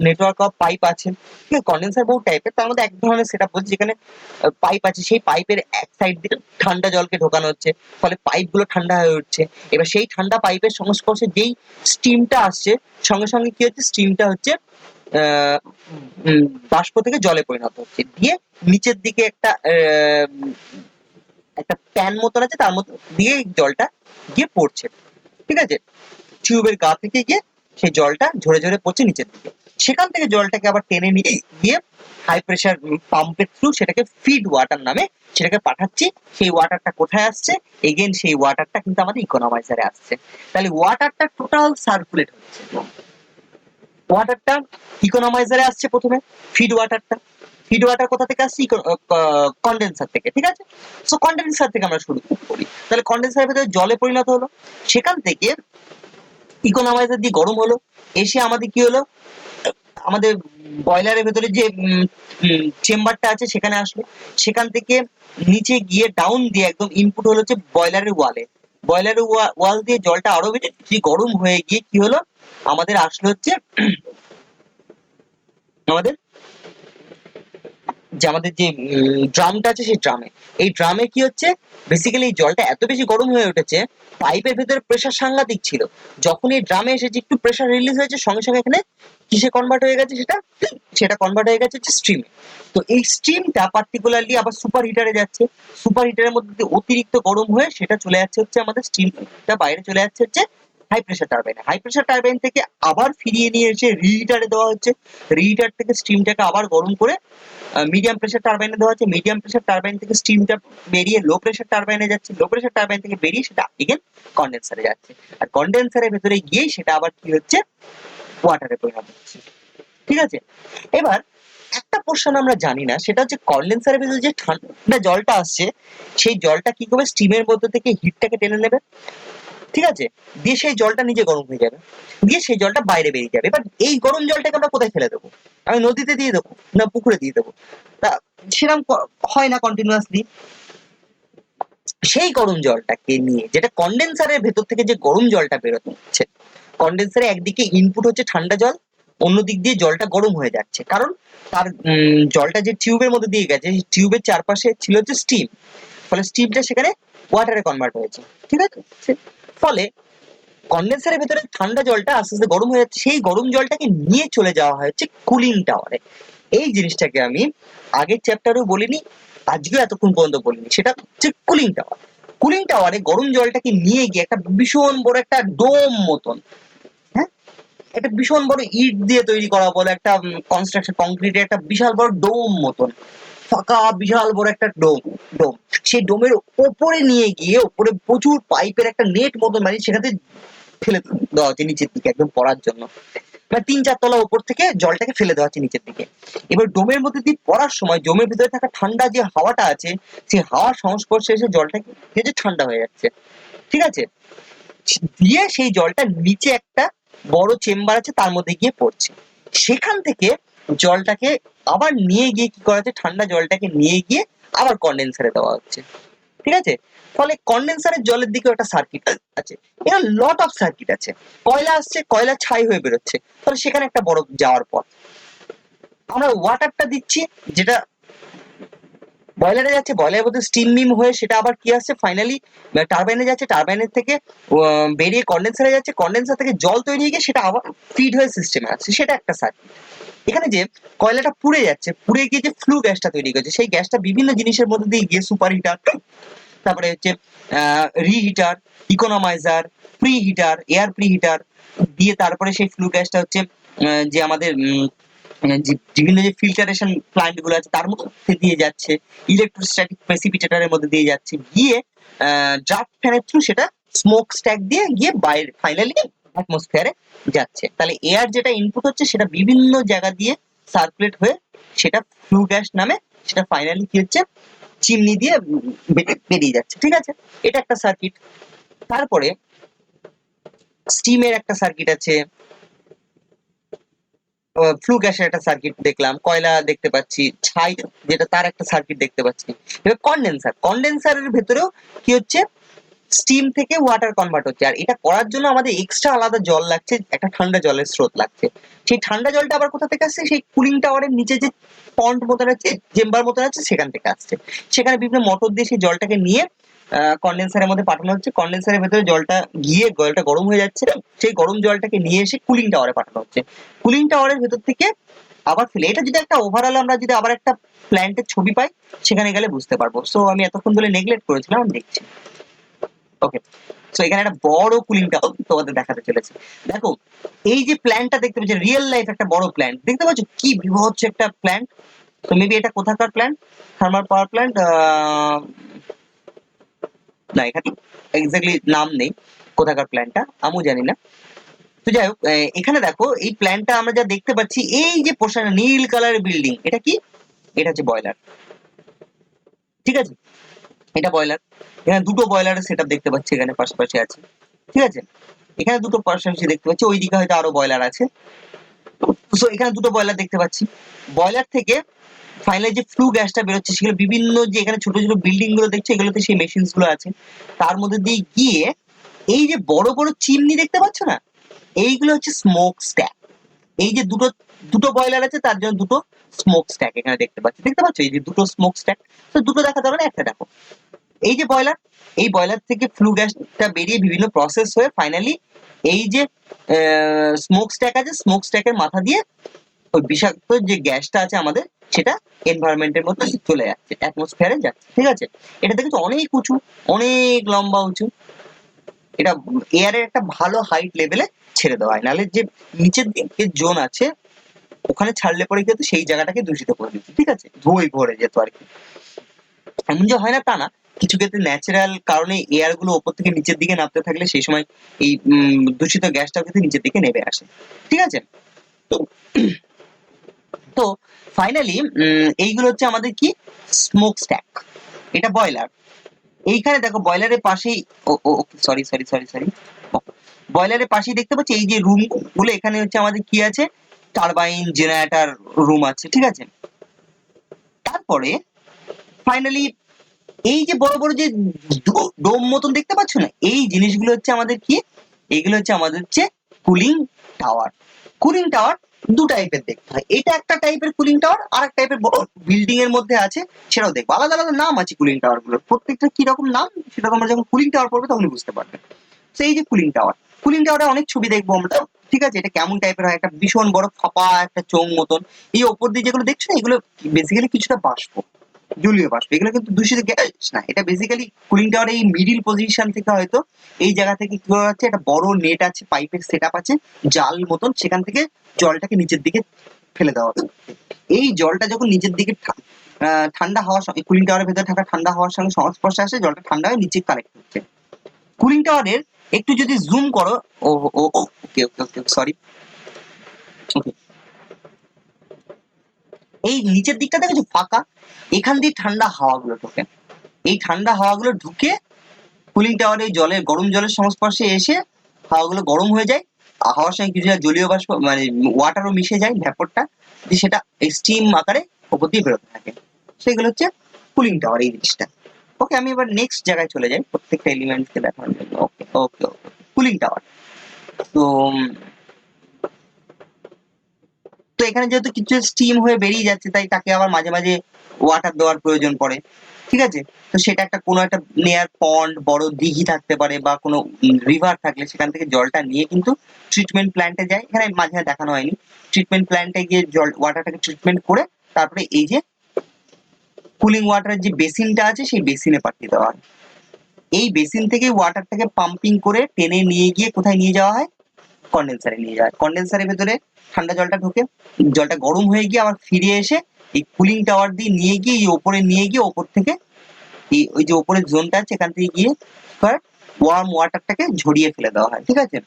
নেটওয়ার্ক অফ পাইপ আছে, ঠিক আছে। কন্ডেন্সার বহু টাইপের, তার মধ্যে এক ধরনের সেটআপ বলছি যেখানে পাইপ আছে, সেই পাইপের এক সাইড দিয়ে ঠান্ডা জলকে ঢোকানো হচ্ছে, ফলে পাইপ গুলো ঠান্ডা হয়ে উঠছে। এবার সেই ঠান্ডা পাইপের সংস্পর্শে যেই স্টিমটা আসছে, সঙ্গে সঙ্গে কি হচ্ছে, স্টিমটা হচ্ছে বাষ্প থেকে জলে পরিণত হচ্ছে, দিয়ে নিচের দিকে একটা প্যান মতন আছে, তার মধ্যে দিয়ে জলটা গিয়ে পড়ছে, ঠিক আছে। টিউবের গা থেকে গিয়ে সেই জলটা ঝরে ঝরে পড়ছে নিচের দিকে, সেখান থেকে জলটাকে আবার টেনে নিয়ে গিয়ে হাই প্রেসার পাম্পের থ্রু সেটাকে ফিড ওয়াটার নামে সেটাকে পাঠাচ্ছি। সেই ওয়াটারটা কোথায় আসছে, এগেন সেই ওয়াটারটা কিন্তু আমাদের ইকোনমাইজারে আসছে। তাহলে ওয়াটারটা টোটাল সার্কুলেট হচ্ছে, ওয়াটারটা ইকোনমাইজারে আসছে প্রথমে, ফিড ওয়াটারটা, ফিড ওয়াটার কোথা থেকে আসছে, কন্ডেন্সার থেকে, ঠিক আছে। সো কন্ডেন্সার থেকে আমরা শুরু করি, তাহলে কন্ডেন্সারের ভেতরে জলে পরিণত হলো, সেখান থেকে ইকোনমাইজার দিয়ে গরম হলো, এসে আমাদের কি হলো, আমাদের বয়লারের ভেতরে যে চেম্বারটা আছে সেখানে আসলো, সেখান থেকে নিচে গিয়ে ডাউন দিয়ে একদম ইনপুট হলো হচ্ছে বয়লারের ওয়ালে, বয়লারের ওয়াল দিয়ে জলটা আরো বেশি গরম হয়ে গিয়ে কি হলো, আমাদের আসলো হচ্ছে আমাদের আমাদের যে ড্রামটা আছে সেই ড্রামে, এই ড্রামে কি হচ্ছে, বেসিক্যালি এই জলটা এত বেশি গরম হয়ে উঠেছে, পাইপের ভেতরে প্রেসার সাংঘাতিক ছিল, যখন এই ড্রামে এসেছে একটু প্রেসার রিলিজ হয়েছে, সঙ্গে সঙ্গে এখানে কিসে কনভার্ট হয়ে গেছে, সেটা কনভার্ট হয়ে গেছে হচ্ছে স্ট্রিমে। তো এই স্ট্রিমটা পার্টিকুলারলি আবার সুপার হিটারে যাচ্ছে, সুপার হিটারের মধ্যে অতিরিক্ত গরম হয়ে সেটা চলে যাচ্ছে হচ্ছে আমাদের স্টিমটা বাইরে চলে যাচ্ছে হচ্ছে হাই প্রেসার টারবাইনে, হাই প্রেসার টারবাইন থেকে আবার ফিরিয়ে নিয়ে এসে রিহিটারে দেওয়া হচ্ছে, রিহিটার থেকে স্টিমটাকে আবার গরম করে মিডিয়াম প্রেসার টারবাইনে দেওয়া হচ্ছে, মিডিয়াম প্রেসার টারবাইন থেকে স্টিমটা বেরিয়ে লো প্রেসার টারবাইনে যাচ্ছে, লো প্রেসার টারবাইন থেকে বেরিয়ে সেটা এগেন কন্ডেন্সারে যাচ্ছে, আর কন্ডেন্সারের ভেতরে গিয়ে সেটা আবার কি হচ্ছে, ওয়াটারে পরিণত হচ্ছে, ঠিক আছে। এবার একটা পোর্শন আমরা জানি না, সেটা হচ্ছে কন্ডেন্সারের ভেতরে যে ঠান্ডা জলটা আসছে, সেই জলটা কি করবে, স্টিমের মধ্যে থেকে হিটটাকে টেনে নেবে, ঠিক আছে, দিয়ে সেই জলটা নিজে গরম হয়ে যাবে, দিয়ে সেই জলটা বাইরে বেরিয়ে যাবে। এবার এই গরম জলটাকে আমরা কোথায় ফেলে দেবো, আমি নদীতে দিয়ে দেবো না পুকুরে দিয়ে দেবো, তা সেরকম হয় না কন্টিনিউয়াসলি। সেই গরম জলটাকে নিয়ে, যেটা কন্ডেন্সারের ভেতর থেকে যে গরম জলটা বেরোতে হচ্ছে, কন্ডেন্সারে একদিকে ইনপুট হচ্ছে ঠান্ডা জল, অন্য দিক দিয়ে জলটা গরম হয়ে যাচ্ছে, কারণ তার জলটা যে টিউবের মধ্যে দিয়ে গেছে, টিউবের চারপাশে ছিল হচ্ছে স্টিম, ফলে স্টিমটা সেখানে ওয়াটারে কনভার্ট হয়েছে, ঠিক আছে। ফলে কন্ডেন্সারের ভেতরে ঠান্ডা জলটা আস্তে আস্তে গরম হয়ে যাচ্ছে, সেই গরম জলটাকে নিয়ে চলে যাওয়া হয় হচ্ছে কুলিং টাওয়ারে। এই জিনিসটাকে আমি আগের চ্যাপ্টারেও বলিনি, আজকেও এতক্ষণ পর্যন্ত বলিনি, সেটা হচ্ছে কুলিং টাওয়ার। কুলিং টাওয়ারে গরম জলটাকে নিয়ে গিয়ে একটা ভীষণ বড় একটা ডোম মতন, হ্যাঁ, একটা ভীষণ বড় ইট দিয়ে তৈরি করা বলে একটা কনস্ট্রাকশন, কংক্রিটের একটা বিশাল বড় ডোম মতন, ফাঁকা বিশাল বড় একটা ডোম। ডোম সেই ডোমের ওপরে নিয়ে গিয়ে, ওপরে প্রচুর পাইপের একটা নেট মতন বানিয়ে সেখানে ফেলে দেওয়া হচ্ছে নিচের দিকে একদম পড়ার জন্য, মানে ৩-৪ তলা উপর থেকে জলটাকে ফেলে দেওয়া হচ্ছে নিচের দিকে। এবার ডোমের মধ্যে দিয়ে পড়ার সময় ডোমের ভিতরে থাকা ঠান্ডা যে হাওয়াটা আছে, সেই হাওয়ার সংস্পর্শে এসে জলটা কিন্তু ঠান্ডা হয়ে যাচ্ছে, ঠিক আছে। দিয়ে সেই জলটা নিচে একটা বড় চেম্বার আছে, তার মধ্যে গিয়ে পড়ছে। সেখান থেকে জলটাকে আবার নিয়ে গিয়ে কি করা হচ্ছে, ঠান্ডা জলটাকে নিয়ে গিয়ে আবার কন্ডেন্সারে দেওয়া হচ্ছে, ঠিক আছে। ফলে কন্ডেন্সারের জলের দিকেও একটা সার্কিট আছে, এখানে লট অফ সার্কিট আছে। কয়লা আসছে, কয়লা ছাই হয়ে বেরোচ্ছে, ফলে সেখানে একটা বরফ যাওয়ার পর আমরা ওয়াটারটা দিচ্ছি, যেটা বয়লারে যাচ্ছে, বয়লারের মধ্যে স্টিম বিম হয়ে সেটা আবার কি আসছে, ফাইনালি টারবাইনে যাচ্ছে, টারবাইনের থেকে বেরিয়ে কন্ডেন্সারে যাচ্ছে, কন্ডেন্সার থেকে জল তৈরি হয়ে গিয়ে সেটা আবার ফিড হয়ে সিস্টেমে আসছে, সেটা একটা সার্কিট। এখানে যে কয়লাটা পুড়ে যাচ্ছে, পুড়ে গিয়ে যে ফ্লু গ্যাসটা তৈরি করছে, সেই গ্যাসটা বিভিন্ন জিনিসের মধ্যে দিয়ে গিয়ে সুপার হিটার, তারপরে হচ্ছে reheater, economiser, pre heater, air pre heater দিয়ে তারপরে সেই ফ্লু গ্যাসটা হচ্ছে যে আমাদের যে বিভিন্ন যে ফিল্টারেশন প্ল্যান্ট গুলো আছে তার মধ্যে দিয়ে যাচ্ছে, ইলেকট্রোস্ট্যাটিক প্রেসিপিটেটরের মধ্যে দিয়ে যাচ্ছে, গিয়ে ড্রাফট ফ্যানের থ্রু সেটা স্মোক স্ট্যাক দিয়ে গিয়ে বাইরে ফাইনালি অ্যাটমসফিয়ারে যাচ্ছে। তাহলে এয়ার যেটা ইনপুট হচ্ছে সেটা বিভিন্ন জায়গা দিয়ে সার্কুলেট হয়ে সেটা ফ্লু গ্যাস নামে, সেটা ফাইনালি কি হচ্ছে চিমনি দিয়ে বেরিয়ে যাচ্ছে, ঠিক আছে। এটা একটা সার্কিট। তারপরে স্টিমের একটা সার্কিট আছে, ফ্লু গ্যাসের একটা সার্কিট দেখলাম, কয়লা দেখতে পাচ্ছি, ছাই যেটা তার একটা সার্কিট দেখতে পাচ্ছি। এবার কন্ডেন্সারের ভেতরেও কি হচ্ছে, স্টিম থেকে ওয়াটার কনভার্ট হচ্ছে, আর এটা করার জন্য আমাদের এক্সট্রা আলাদা জল লাগছে, একটা ঠান্ডা জলের স্রোত লাগছে। সেই ঠান্ডা জলটা আবার কোথা থেকে আসছে, সেই কুলিং টাওয়ারের নিচে যে পন্ড মতন আছে, চেম্বার মতন আছে, সেখান থেকে আসছে। সেখানে বিভিন্ন মোটর দিয়ে সেই জলটাকে নিয়ে কন্ডেন্সারের মধ্যে পাঠানো হচ্ছে, কন্ডেন্সারের ভেতরে জলটা গিয়ে জলটা গরম হয়ে যাচ্ছে, সেই গরম জলটাকে নিয়ে এসে কুলিং টাওয়ারে পাঠানো হচ্ছে। কুলিং টাওয়ারের ভেতর থেকে আবার ফেলে, এটা যদি একটা ওভারঅল আমরা যদি আবার একটা প্ল্যান্টের ছবি পাই সেখানে গেলে বুঝতে পারবো। সো আমি এতক্ষণ ধরে নেগলেক্ট করেছিলাম, আমি দেখছি। ওকে, সো এখানে একটা বড় কুলিং টাওয়ার তোমাদের দেখাতে চলেছে। দেখো এই যে প্ল্যান্টটা দেখতে পাচ্ছ, রিয়েল লাইফ একটা বড় প্ল্যান্ট দেখতে পাচ্ছ, কি বৃহৎ একটা প্ল্যান্ট। তো মেবি এটা কোথাকার প্ল্যান্ট, থার্মাল পাওয়ার প্ল্যান্ট, না এখানে এক্স্যাক্টলি নাম নেই কোথাকার প্ল্যান্টটা, আমিও জানি না। তো যাই হোক, এখানে দেখো এই প্ল্যান্টটা আমরা যা দেখতে পাচ্ছি, এই যে পোর্শন নীল কালারের বিল্ডিং, এটা কি, এটা হচ্ছে বয়লার, ঠিক আছে। এটা বয়লার, এখানে দুটো বয়লারের সেটআপ দেখতে পাচ্ছি, এখানে পাশাপাশি আছে, ঠিক আছে। এখানে দুটো পাশাপাশি দেখতে পাচ্ছি, ওইদিকে হয়তো আরো বয়লার আছে। সো এখানে দুটো বয়লার দেখতে পাচ্ছি। বয়লার থেকে ফাইনালি যে ফ্লু গ্যাসটা বেরোচ্ছে, সেগুলো বিভিন্ন যে এখানে ছোট ছোট বিল্ডিং গুলো দেখছো, এগুলোতে সেই মেশিনস গুলো আছে, তার মধ্যে দিয়ে গিয়ে এই যে বড় বড় চিমনি দেখতে পাচ্ছ না, এইগুলো হচ্ছে স্মোক স্ট্যাক। এই যে দুটো দুটো বয়লার আছে, তার জন্য দুটো স্মোক স্ট্যাক এখানে দেখতে পাচ্ছি, দেখতে পাচ্ছ এই যে দুটো স্মোক স্ট্যাক। তো দুটো দেখা যাবে না, একটা দেখো। এই যে বয়লার, এই বয়লার থেকে ফ্লু গ্যাসটা বেরিয়ে বিভিন্ন প্রসেস হয়ে ফাইনালি এই যে স্মোক স্ট্যাক আছে, স্মোক স্ট্যাকের মাথা দিয়ে ওই বিষাক্ত যে গ্যাসটা আছে আমাদের, সেটা এনভায়রনমেন্টের মধ্যে চলে যাচ্ছে, অ্যাটমসফিয়ারে যাচ্ছে, ঠিক আছে। এটা দেখেছো অনেক উঁচু, অনেক লম্বা উঁচু, এটা এয়ারের একটা ভালো হাইট লেভেলে ছেড়ে দেওয়া হয়, নাহলে যে নিচের দিকে জোন আছে ওখানে ছাড়লে পরে কিন্তু সেই জায়গাটাকে দূষিত করে দিচ্ছে, ঠিক আছে, ধুয়োয় ভরে যেত আর কি। এমন যে হয় না তা না, কিছু ক্ষেত্রে ন্যাচারাল কারণে এয়ার গুলো ওপর থেকে নিচের দিকে নামতে থাকলে সেই সময় এই দূষিত গ্যাসটাও কিন্তু নিচের দিকে নেমে আসে, ঠিক আছে। তো তো ফাইনালি এইগুলো হচ্ছে আমাদের কি, স্মোক স্ট্যাক, এটা বয়লার। এইখানে দেখো বয়লারের পাশেই, সরি সরি সরি সরি, বয়লারের পাশেই দেখতে পাচ্ছি এই যে রুম গুলো, এখানে হচ্ছে আমাদের কি আছে, টারবাইন, জেনারেটর রুম আছে, ঠিক আছে। তারপরে ফাইনালি এই যে বড় বড় যে ডোম মতন দেখতে পাচ্ছ না, এই জিনিসগুলো হচ্ছে আমাদের কি, এইগুলো হচ্ছে আমাদের হচ্ছে কুলিং টাওয়ার। কুলিং টাওয়ার দু টাইপের দেখতে হয়, এটা একটা টাইপের কুলিং টাওয়ার, আর এক টাইপের বড় বিল্ডিং এর মধ্যে আছে, সেটাও দেখবো। আলাদা আলাদা নাম আছে কুলিং টাওয়ার গুলোর, প্রত্যেকটা কিরকম নাম সেটা তোমরা যখন কুলিং টাওয়ার পড়বে তখনই বুঝতে পারবে। সেই যে কুলিং টাওয়ার, কুলিং টাওয়ারে অনেক ছবি দেখবো আমরা, ঠিক আছে। এটা কেমন টাইপের হয়, একটা ভীষণ বড় ফাঁপা একটা চোঙ মতন, এই ওপর দিয়ে যেগুলো দেখছো না, এগুলো বেসিক্যালি কিছুটা বাষ্প, জলীয় বাষ্প, এগুলো কিন্তু দূষিত গ্যাস না। এটা বেসিক্যালি কুলিং টাওয়ার এই মিডিল পজিশন থেকে হয়তো এই জায়গা থেকে কি করা হচ্ছে, একটা বড় নেট আছে, পাইপের সেট আপ আছে, জাল মতন, সেখান থেকে জলটাকে নিচের দিকে ফেলে দেওয়া হচ্ছে। এই জলটা যখন নিচের দিকে ঠান্ডা হওয়ার সঙ্গে, কুলিং টাওয়ারের ভেতরে থাকা ঠান্ডা হওয়ার সঙ্গে সংস্পর্শে আসে, জলটা ঠান্ডা হয়ে নিচে কালেক্ট হচ্ছে। কুলিং টাওয়ারের একটু যদি জুম করো, ও ও ওকে ওকে ওকে সরি, ওকে, এই নিচের দিকটা দেখেছো ফাঁকা, এখান দিয়ে ঠান্ডা হাওয়াগুলো ঢোকে, এই ঠান্ডা হাওয়াগুলো ঢুকে কুলিং টাওয়ারে জলের গরম জলের সংস্পর্শে এসে হাওয়াগুলো গরম হয়ে যায়, হাওয়ার সঙ্গে কিছু জলীয় বাষ্প মানে ওয়াটারও মিশে যায়, ভ্যাপরটা দিয়ে সেটা স্টিম আকারে ওপর দিয়ে বেরোতে থাকে, সেগুলো হচ্ছে কুলিং টাওয়ার এই জিনিসটা। ওকে, আমি এবার নেক্সট জায়গায় চলে যাই প্রত্যেকটা এলিমেন্টকে দেখানোর জন্য। ওকে ওকে ওকে, কুলিং টাওয়ার। তো তো এখানে যেহেতু কিছু স্টিম হয়ে বেরিয়ে যাচ্ছে, তাই তাকে আবার মাঝে মাঝে ওয়াটার দেওয়ার প্রয়োজন পড়ে, ঠিক আছে। তো সেটা একটা কোনো একটা নেয়ার পন্ড, বড় দিঘি থাকতে পারে, বা কোনো রিভার থাকলে সেখান থেকে জলটা নিয়ে কিন্তু ট্রিটমেন্ট প্ল্যান্টে যায়, এখানে মাঝে মাঝে দেখানো হয়নি, ট্রিটমেন্ট প্ল্যান্টে গিয়ে জল ওয়াটারটাকে ট্রিটমেন্ট করে তারপরে এই যে কুলিং ওয়াটারের যে বেসিনটা আছে সেই বেসিনে পাঠিয়ে দেওয়া হয়। এই বেসিন থেকে ওয়াটারটাকে পাম্পিং করে টেনে নিয়ে গিয়ে কোথায় নিয়ে যাওয়া হয়, কন্ডেন্সারে নিয়ে যায়, কন্ডেন্সারের ভেতরে ঠান্ডা জলটা ঢোকে, জলটা গরম হয়ে গিয়ে আবার ফিরে এসে এই কুলিং টাওয়ার দিয়ে নিয়ে গিয়ে এই ওপরে নিয়ে গিয়ে ওপর থেকে এই ওই যে ওপরের জোনটা আছে এখান থেকে গিয়ে ওয়ার্ম ওয়াটারটাকে ঝরিয়ে ফেলে দেওয়া হয়, ঠিক আছে,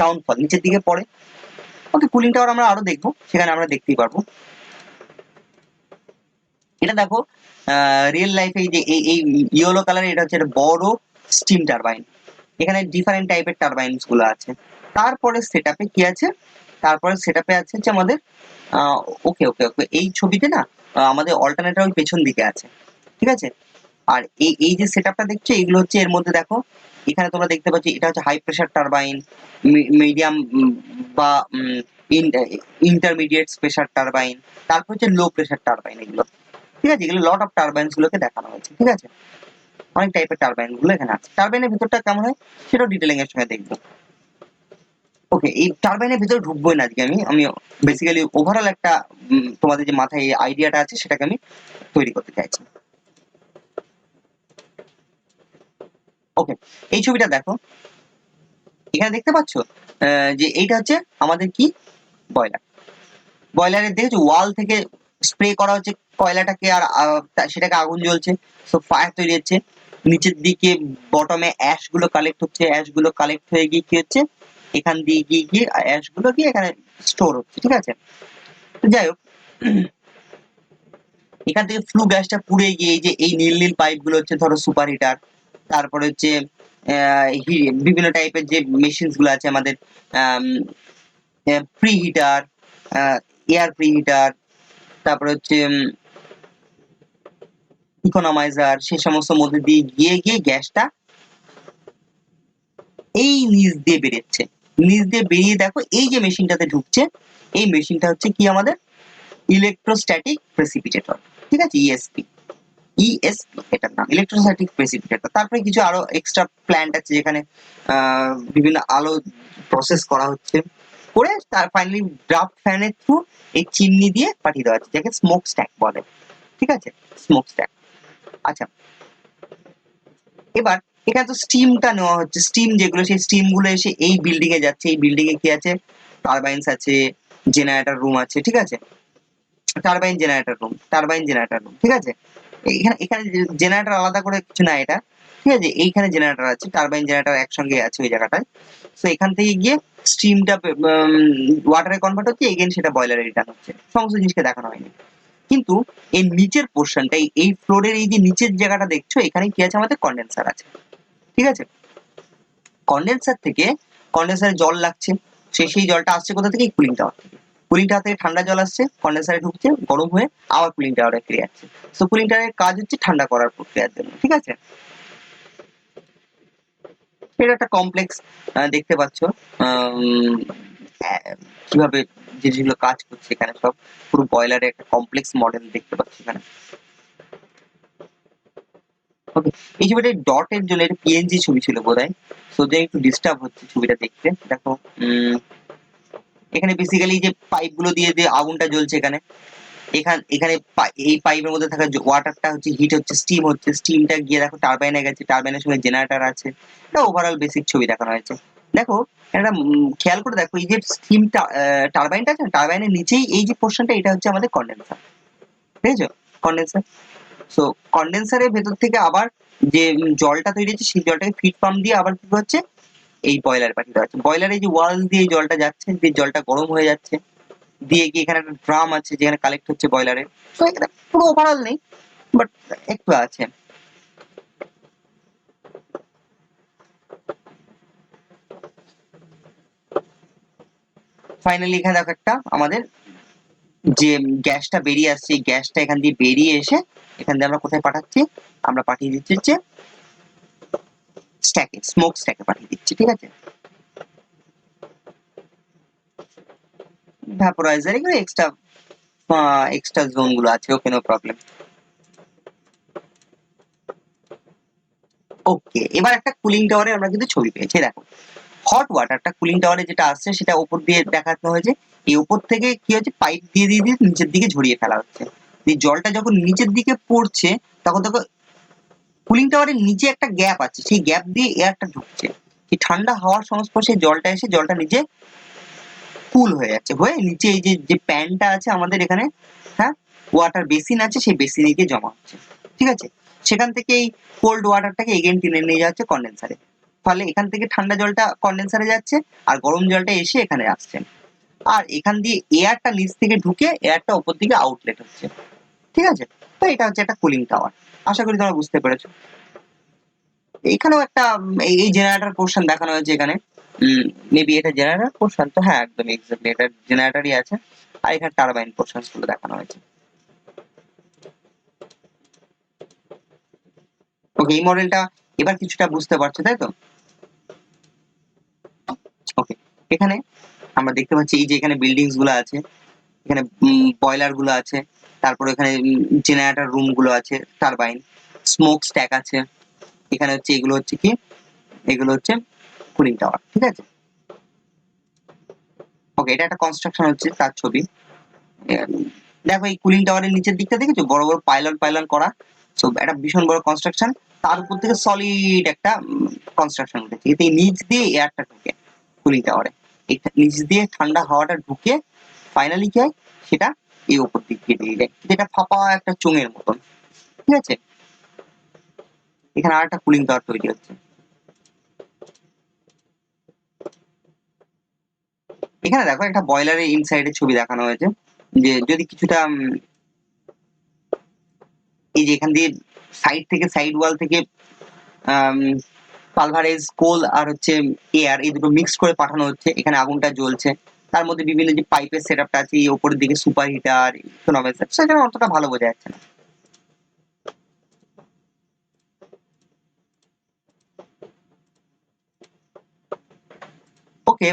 ডাউনফল নিচের দিকে পড়ে। ওকে, কুলিং টাওয়ার আমরা আরো দেখবো, সেখানে আমরা দেখতেই পারবো। এটা দেখো রিয়েল লাইফে এই যে এই ইয়েলো কালারের, এটা হচ্ছে একটা বড় স্টিম টারবাইন, এখানে ডিফারেন্ট টাইপের টারবাইনস গুলো আছে। তারপরে সেটআপে কি আছে, তারপরে সেটআপে আছে হচ্ছে আমাদের ওকে ওকে ওকে, এই ছবিতে না আমাদের অল্টারনেটর ওই পেছন দিকে আছে, ঠিক আছে। আর এই এই যে সেটআপটা দেখছো, এগুলো হচ্ছে এর মধ্যে দেখো, এখানে তোমরা দেখতে পাচ্ছ এটা হচ্ছে হাই প্রেসার টারবাইন, মিডিয়াম বা ইন্টারমিডিয়েট প্রেসার টারবাইন, তারপর হচ্ছে লো প্রেসার টারবাইন, এগুলো ঠিক আছে, এগুলো লট অফ টারবাইনস গুলোকে দেখানো হয়েছে, ঠিক আছে। অনেক টাইপের টারবাইন গুলো এখানে আছে, টারবাইনের ভিতরটা কেমন হয় সেটাও ডিটেলিং এর সঙ্গে দেখবো। ওকে, এই টারবাইনের ভিতরে ঢুকবোই না আজকে, আমি আমি বেসিক্যালি ওভারঅল একটা তোমাদের যে মাথায় এই আইডিয়াটা আছে সেটাকে আমি তৈরি করতে চাইছি। ওকে, এই ছবিটা দেখো, এখানে দেখতে পাচ্ছ যে এইটা হচ্ছে আমাদের কি বয়লার, বয়লারের দেখেছো ওয়াল থেকে স্প্রে করা হচ্ছে কয়লাটাকে, আর সেটাকে আগুন জ্বলছে, সো ফায়ার তৈরি হচ্ছে, নিচের দিকে বটমে অ্যাশ গুলো কালেক্ট হচ্ছে, অ্যাশ গুলো কালেক্ট হয়ে গিয়ে কি হচ্ছে, এখান দিয়ে গিয়ে গিয়ে অ্যাশ গুলো গিয়ে এখানে স্টোর হচ্ছে, ঠিক আছে। তো যাই হোক, এখান থেকে ফ্লু গ্যাসটা পুড়ে গিয়ে এই যে এই নীল নীল পাইপ গুলো হচ্ছে ধরো সুপার হিটার, তারপরে হচ্ছে বিভিন্ন টাইপের যে মেশিনস গুলো আছে আমাদের, pre heater, air pre heater, তারপরে হচ্ছে ইকোনমাইজার, সে সমস্ত মধ্যে দিয়ে গিয়ে গিয়ে গ্যাসটা এই নিচ দিয়ে বেরোচ্ছে, নিচ দিয়ে বেরিয়ে দেখো এই যে মেশিনটাতে ঢুকছে, এই মেশিনটা হচ্ছে কি আমাদের ইলেকট্রোস্ট্যাটিক প্রেসিপিটেটর, ঠিক আছে, ইএসপি, ইএসপি এটার নাম, ইলেকট্রোস্ট্যাটিক প্রেসিপিটেটর। তারপরে কিছু আরো এক্সট্রা প্ল্যান্ট আছে যেখানে বিভিন্ন আলো প্রসেস করা হচ্ছে, করে তার ফাইনালি ড্রাফট ফ্যানের থ্রু এই চিমনি দিয়ে পাঠিয়ে দেওয়া হচ্ছে, যাকে স্মোক স্ট্যাক বলে, ঠিক আছে, স্মোক স্ট্যাক। আচ্ছা, এবার এখানে তো স্টিমটা নেওয়া হচ্ছে, স্টিম যেগুলো সেই স্টিম গুলো এসে এই বিল্ডিং এ যাচ্ছে, এই বিল্ডিং এ কি আছে, টারবাইনস আছে, জেনারেটর রুম আছে, ঠিক আছে, turbine generator room, turbine generator room, ঠিক আছে। এখানে এখানে জেনারেটর আলাদা করে কিছু না এটা, ঠিক আছে, এইখানে জেনারেটর আছে, টারবাইন জেনারেটর একসঙ্গে আছে ওই জায়গাটায়। তো এখান থেকে গিয়ে স্টিমটা ওয়াটারে কনভার্ট হচ্ছে, এগেন সেটা বয়লারে রিটার্ন হচ্ছে, সমস্ত জিনিসকে দেখানো হয়নি। কিন্তু এই নিচের পোর্শনটা, এই ফ্লোরের এই যে নিচের জায়গাটা দেখছো, এখানে কি আছে, আমাদের কন্ডেন্সার আছে, ঠিক আছে। কন্ডেন্সার থেকে কন্ডেন্সারে জল লাগছে, সেই জলটা আসছে কোথা থেকে, কুলিং টাওয়ার থেকে, কুলিং টাওয়ার থেকে ঠান্ডা জল আসছে, কন্ডেন্সারে ঢুকছে, গরম হয়ে আবার কুলিং টাওয়ারে ফিরে যাচ্ছে। তো কুলিং টাওয়ারের কাজ হচ্ছে ঠান্ডা করার প্রক্রিয়ার জন্য, ঠিক আছে। এটা একটা কমপ্লেক্স দেখতে পাচ্ছ, কিভাবে জিনিসগুলো কাজ করছে এখানে সব পুরো বয়লারের একটা কমপ্লেক্স মডেল দেখতে পাচ্ছি এখানে। ওকে, এই ছবিটা ডটের জন্য এটা পিএনজি ছবি ছিল বোধহয়, সো যে একটু ডিস্টার্ব হচ্ছে ছবিটা দেখতে। দেখো এখানে বেসিক্যালি যে পাইপ গুলো দিয়ে দিয়ে আগুনটা জ্বলছে এখানে, এখানে এই পাইপের মধ্যে থাকা ওয়াটারটা হচ্ছে হিট হচ্ছে, স্টিম হচ্ছে, স্টিমটা গিয়ে দেখো টারবাইনে গেছে, টারবাইনের সঙ্গে জেনারেটর আছে। এটা ওভারঅল বেসিক ছবি দেখানো হয়েছে। দেখো এটা খেয়াল করে দেখো, এই যে স্টিম টারবাইনটা আছে, টারবাইনের নিচেই এই যে পোর্শনটা, এটা হচ্ছে আমাদের কন্ডেন্সার, ঠিক আছে? কন্ডেন্সার। সো কন্ডেন্সারের ভেতর থেকে আবার যে জলটা তৈরি হচ্ছে, সেই জলটাকে ফিড পাম্প দিয়ে আবার কি হচ্ছে, এই বয়লার পাঠিয়ে হচ্ছে। বয়লারে যে ওয়াল দিয়ে জলটা যাচ্ছে, যে জলটা গরম হয়ে যাচ্ছে, দিয়ে গিয়ে এখানে একটা ড্রাম আছে যেখানে কালেক্ট হচ্ছে বয়লারে। তো এখানে পুরো ওভারঅল নেই, বাট একটু আছে। ফাইনালি এখানে দেখো একটা আমাদের যে গ্যাসটা বেরিয়ে আসছে, এই গ্যাসটা এখান দিয়ে বেরিয়ে এসে এখান দিয়ে আমরা কোথায় পাঠাচ্ছি, আমরা পাঠিয়ে দিচ্ছি হচ্ছে স্ট্যাকে, স্মোক স্ট্যাকে পাঠিয়ে দিচ্ছি, ঠিক আছে? ভ্যাপোরাইজার এগুলো এক্সট্রা এক্সট্রা জোন গুলো আছে, ওকে নো প্রবলেম। ওকে, এবার একটা কুলিং টাওয়ারে আমরা কিন্তু ছবি পেয়েছি। দেখো হট ওয়াটারটা কুলিং টাওয়ারে যেটা আসছে সেটা উপর দিয়ে দেখানো হয়েছে। এই উপর থেকে কি হচ্ছে, পাইপ দিয়ে দিয়ে দিয়ে নিচের দিকে ঝরিয়ে ফেলা হচ্ছে। এই জলটা যখন নিচের দিকে পড়ছে, তখন তখন কুলিং টাওয়ারের নিচে একটা গ্যাপ আছে, সেই গ্যাপ দিয়ে এয়ারটা ঢুকছে। এই ঠান্ডা হাওয়ার সংস্পর্শে জলটা এসে জলটা নিচে কুল হয়ে যাচ্ছে, হয়ে নিচে এই যে যে প্যানটা আছে আমাদের এখানে, হ্যাঁ, ওয়াটার বেসিন আছে, সেই বেসিনে গিয়ে জমা হচ্ছে, ঠিক আছে? সেখান থেকে এই কোল্ড ওয়াটারটাকে এগেন টেনে নিয়ে যাচ্ছে কন্ডেন্সারে। ফলে এখান থেকে ঠান্ডা জলটা কন্ডেন্সারে যাচ্ছে, আর গরম জলটা এসে এখানে আসছে। আর এখান দিয়ে এয়ারটা নিচ থেকে ঢুকে এয়ারটা উপর দিকে আউটলেট হচ্ছে, ঠিক আছে? তো এটা হচ্ছে একটা কুলিং টাওয়ার। আশা করি তোমরা বুঝতে পেরেছো। এখানেও একটা এই জেনারেটর পোর্শন দেখানো হয়েছে এখানে। মেবি এটা জেনারেটর পোর্শন, তো হ্যাঁ একদম এক্স্যাক্টলি এটা জেনারেটরই আছে। আর এখানে টারবাইন পোর্শন গুলো দেখানো হয়েছে। ওকে, এই মডেলটা এবার কিছুটা বুঝতে পারছো, তাই তো? ওকে, এখানে আমরা দেখতে পাচ্ছি এই যে এখানে বিল্ডিংস গুলো আছে, এখানে বয়লার গুলো আছে, তারপরে এখানে জেনারেটর রুম গুলো আছে, টারবাইন, স্মোক স্ট্যাক আছে। এখানে হচ্ছে এগুলো হচ্ছে কি, এগুলো হচ্ছে কুলিং টাওয়ার, ঠিক আছে? ওকে, এটা একটা কনস্ট্রাকশন হচ্ছে তার ছবি। দেখো এই কুলিং টাওয়ারের নিচের দিকটা দেখেছো, বড় বড় পাইলন পাইলন করা, সো একটা ভীষণ বড় কনস্ট্রাকশন। তার উপর থেকে সলিড একটা কনস্ট্রাকশন উঠেছে, এতে নিচ দিয়ে এয়ারটা ঢুকে কুলিং টাওয়ারে, নিচ দিয়ে ঠান্ডা হাওয়াটা ঢুকে ফাইনালি কি হয়, সেটা এই উপর দিক দিয়ে বেরিয়ে যায়, যেটা ফাঁপা একটা চোঙের মতন, ঠিক আছে? এখানে আর একটা কুলিং টাওয়ার তৈরি হচ্ছে। এখানে দেখো একটা বয়লারের ইনসাইডের ছবি দেখানো হয়েছে, যে যদি কিছুটা এই যে এখান দিয়ে সাইড থেকে, সাইড ওয়াল থেকে পালভারেজ কোল আর হচ্ছে এয়ার, এই দুটো মিক্স করে পাঠানো হচ্ছে, এখানে আগুনটা জ্বলছে। তার মধ্যে বিভিন্ন যে পাইপের সেটআপটা আছে, এই উপরের দিকে সুপার হিটার, ইকোনমিক্স, সেটা অতটা ভালো বোঝা যাচ্ছে না। ওকে,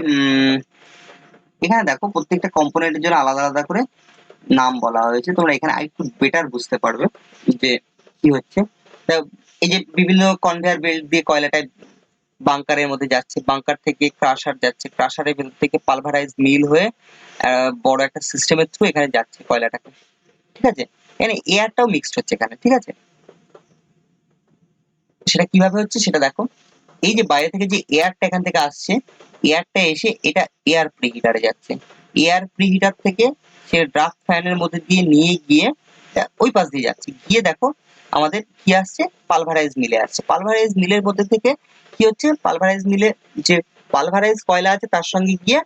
এখানে দেখো প্রত্যেকটা কম্পোনেন্টের জন্য আলাদা আলাদা করে নাম বলা হয়েছে, তোমরা এখানে আরেকটু বেটার বুঝতে পারবে যে কি হচ্ছে। এই যে বিভিন্ন কনভেয়ার বেল্ট দিয়ে কয়লাটা বাংকারের মধ্যে যাচ্ছে, বাংকার থেকে ক্রাশার যাচ্ছে, ক্রাশারের ভেতর থেকে পালভারাইজ মিল হয়ে বড় একটা সিস্টেমের থ্রু এখানে যাচ্ছে কয়লাটাকে, ঠিক আছে? এখানে এয়ারটাও মিক্সড হচ্ছে এখানে, ঠিক আছে? সেটা কিভাবে হচ্ছে সেটা দেখো, এই যে বাইরে থেকে যে এয়ারটা এখান থেকে আসছে, এয়ারটা এসে এটা এয়ার প্রিহিটারে যাচ্ছে, এয়ার প্রিহিটার থেকে সে ড্রাফট ফ্যানের মধ্যে দিয়ে নিয়ে গিয়ে ওই পাশ দিয়ে যাচ্ছে, গিয়ে দেখো আমাদের কি আসছে, পালভারাইজ মিলে আসছে। পালভারাইজ মিলের মধ্যে থেকে কি হচ্ছে, পালভারাইজ মিলে যে পালভারাইজ কয়লা আছে তার সঙ্গে গিয়ে,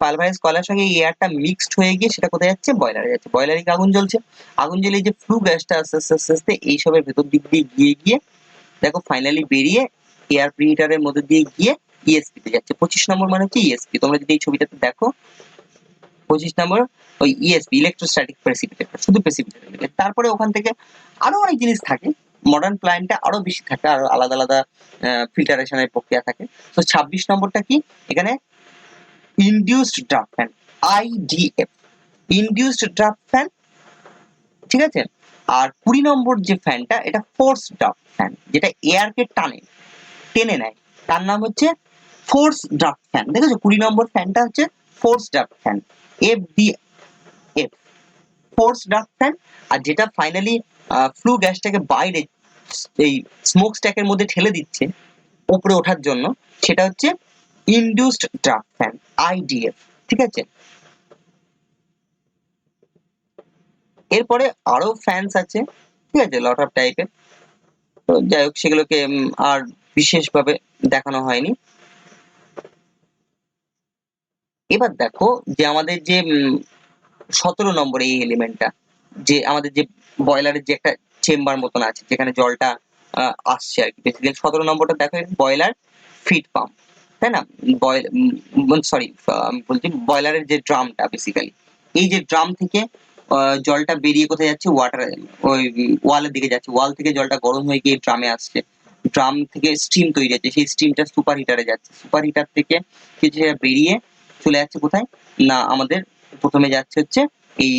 পালভারাইজ কয়লার সঙ্গে এয়ারটা মিক্সড হয়ে গিয়ে সেটা কোথায় যাচ্ছে, বয়লারে যাচ্ছে। বয়লারে আগুন জ্বলছে, আগুন জ্বলে যে ফ্লু গ্যাসটা আস্তে আস্তে আস্তে আস্তে এইসবের ভেতর দিক দিয়ে গিয়ে গিয়ে দেখো ফাইনালি বেরিয়ে এয়ার প্রিহিটারের মধ্যে দিয়ে গিয়ে ইএসপি তে যাচ্ছে। 25 নম্বর মানে হচ্ছে ইএসপি, তোমরা যদি এই ছবিটাতে দেখো 25 নম্বর ওই ইএসপি, ইলেকট্রোস্ট্যাটিক প্রেসিপিটেটর, শুধু প্রেসিপিটেটর। তারপরে ওখান থেকে আরো অনেক জিনিস থাকে, মডার্ন প্ল্যান্টে আরো বেশি থাকে, আরো আলাদা আলাদা ফিল্টারেশনের প্রক্রিয়া থাকে। তো 26 নম্বরটা কি, এখানে induced draft fan, IDF, induced draft fan, ঠিক আছে। আর 20 নম্বর যে ফ্যানটা এটা ফোর্স ড্রাফট ফ্যান, যেটা এয়ারকে টেনে নেয়, তার নাম হচ্ছে ফোর্স ড্রাফট ফ্যান। দেখেছো 20 নম্বর ফ্যানটা হচ্ছে force draft fan, F D F, force draft fan. আর যেটা ফাইনালি ফ্লু গ্যাসটাকে বাইরে এই স্মোক স্ট্যাকের মধ্যে ঠেলে দিচ্ছে উপরে ওঠার জন্য, সেটা হচ্ছে ইনডিউসড ড্রাফট ফ্যান, আইডিএফ, ঠিক আছে। এরপরে আরো ফ্যানস আছে, ঠিক আছে, লট অফ টাইপের। তো যাই হোক সেগুলোকে আর বিশেষভাবে দেখানো হয়নি। এবার দেখো যে আমাদের যে 17 নম্বর এই এলিমেন্টটা, যে আমাদের যে বয়লারের যে একটা চেম্বার মতন আছে যেখানে জলটা আসছে আর কি, বেসিক্যালি 17 নম্বরটা দেখো, বয়লার ফিড পাম্প, তাই না? সরি, বলছি বয়লারের যে ড্রামটা, বেসিক্যালি এই যে ড্রাম থেকে জলটা বেরিয়ে কোথায় যাচ্ছে, ওয়াটার, ওই ওয়ালের দিকে যাচ্ছে, ওয়াল থেকে জলটা গরম হয়ে গিয়ে ড্রামে আসছে, ড্রাম থেকে স্টিম তৈরি হচ্ছে, সেই স্টিমটা সুপার হিটারে যাচ্ছে, সুপার হিটার থেকে কিছু বেরিয়ে চলে যাচ্ছে কোথায় না, আমাদের প্রথমে যাচ্ছে হচ্ছে এই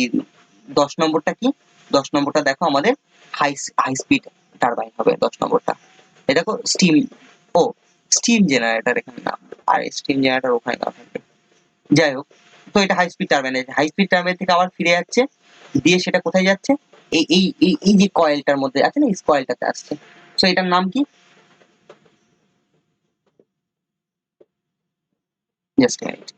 10 নম্বরটা কি, 10 নম্বরটা দেখো আমাদের হাই হাই স্পিড টারবাইন হবে 10 নম্বরটা। এই দেখো স্টিম, ও স্টিম জেনারেটর এখানে নাম, আর স্টিম জেনারেটর ওখানে না থাকবে, যাই হোক। তো এটা high speed turbine, high speed turbine থেকে আবার ফিরে যাচ্ছে, দিয়ে সেটা কোথায় যাচ্ছে, এই এই এই এই যে কয়েলটার মধ্যে আছে না, এই কয়েলটাতে আসছে। তো এটার নাম কি, জাস্ট মিনিট।